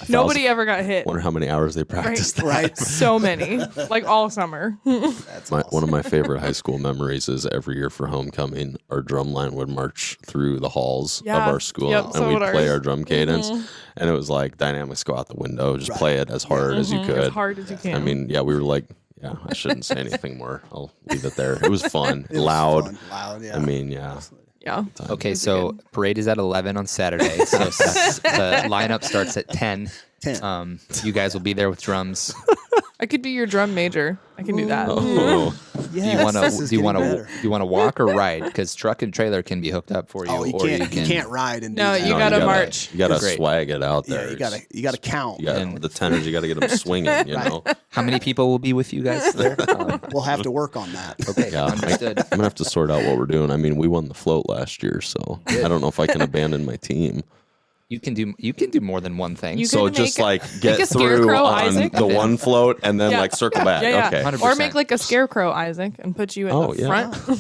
Nobody ever got hit. Wonder how many hours they practiced that. Right. So many, like all summer. That's awesome. One of my favorite high school memories is every year for homecoming, our drum line would march through the halls Yeah. of our school, Yep, and so we'd would play ours. our drum cadence. And it was like dynamics go out the window, just play it as hard as you could. As hard as you can. I mean, yeah, we were like Yeah, I shouldn't say anything more. I'll leave it there. It was fun, It was loud. fun, loud, yeah. I mean, yeah. Yeah. Okay, Those are so good. parade is at 11 on Saturday. So the lineup starts at 10. 10. You guys will be there with drums. I could be your drum major. I can do that. Oh, Yes, this is Do you getting want to better. do you want to walk or ride? Because truck and trailer can be hooked up for you. Oh, you or can't. you You can't ride and do No, that. you gotta march. You gotta Great. swag it out there. Yeah, you gotta count. You got And- the tenors. You got to get them swinging. You know. How many people will be with you guys there? We'll have to work on that. Okay, Yeah, understood. I'm gonna have to sort out what we're doing. I mean, we won the float last year, so I don't know if I can abandon my team. You can do more than one thing. You So can just make- like make get a through scarecrow, on Isaac. the one float and then Yeah. like circle back. Yeah, yeah. Okay. 100%. Or make like a scarecrow, Isaac, and put you at Oh, the yeah. front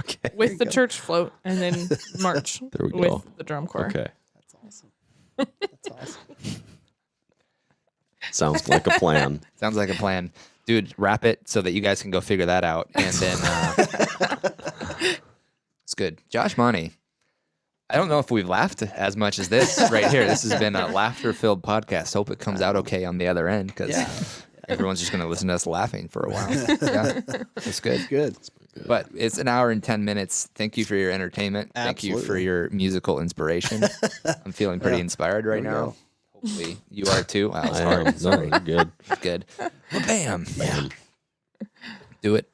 Okay. with the church float, and then march There we with go. the drum corps. Okay. That's awesome. That's awesome. Sounds like a plan. Sounds like a plan. Dude, wrap it so that you guys can go figure that out. And then it's good. Josh Monthei. I don't know if we've laughed as much as this right here. This has been a laughter-filled podcast. Hope it comes out okay on the other end because everyone's just going to listen to us laughing for a while. Yeah, that's good. Good. But it's an hour and 10 minutes. Thank you for your entertainment. Thank you for Absolutely. your musical inspiration. I'm feeling pretty inspired right There we now. go. Hopefully you are too. Wow, it's I hard. am. No, Sorry. you're good. Good. Well, bam. Yeah. Do it.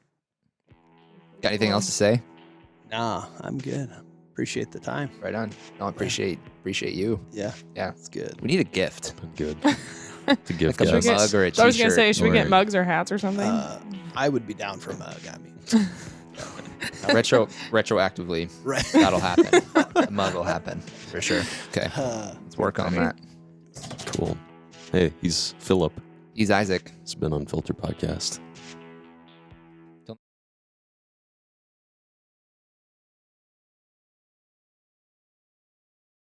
Got anything else to say? Nah, I'm good. Appreciate the time. Right on. No, I appreciate you. Yeah, Yeah. it's good. We need a gift. Good. To give Like a guests. mug or a I was gonna t-shirt. say, should we get Or- mugs or hats or something? I would be down for a mug. I mean, Retroactively, right. that'll happen. The mug will happen for sure. Okay. Let's work on that. Cool. Hey, he's Philip. He's Isaac. It's been Unfiltered Podcast.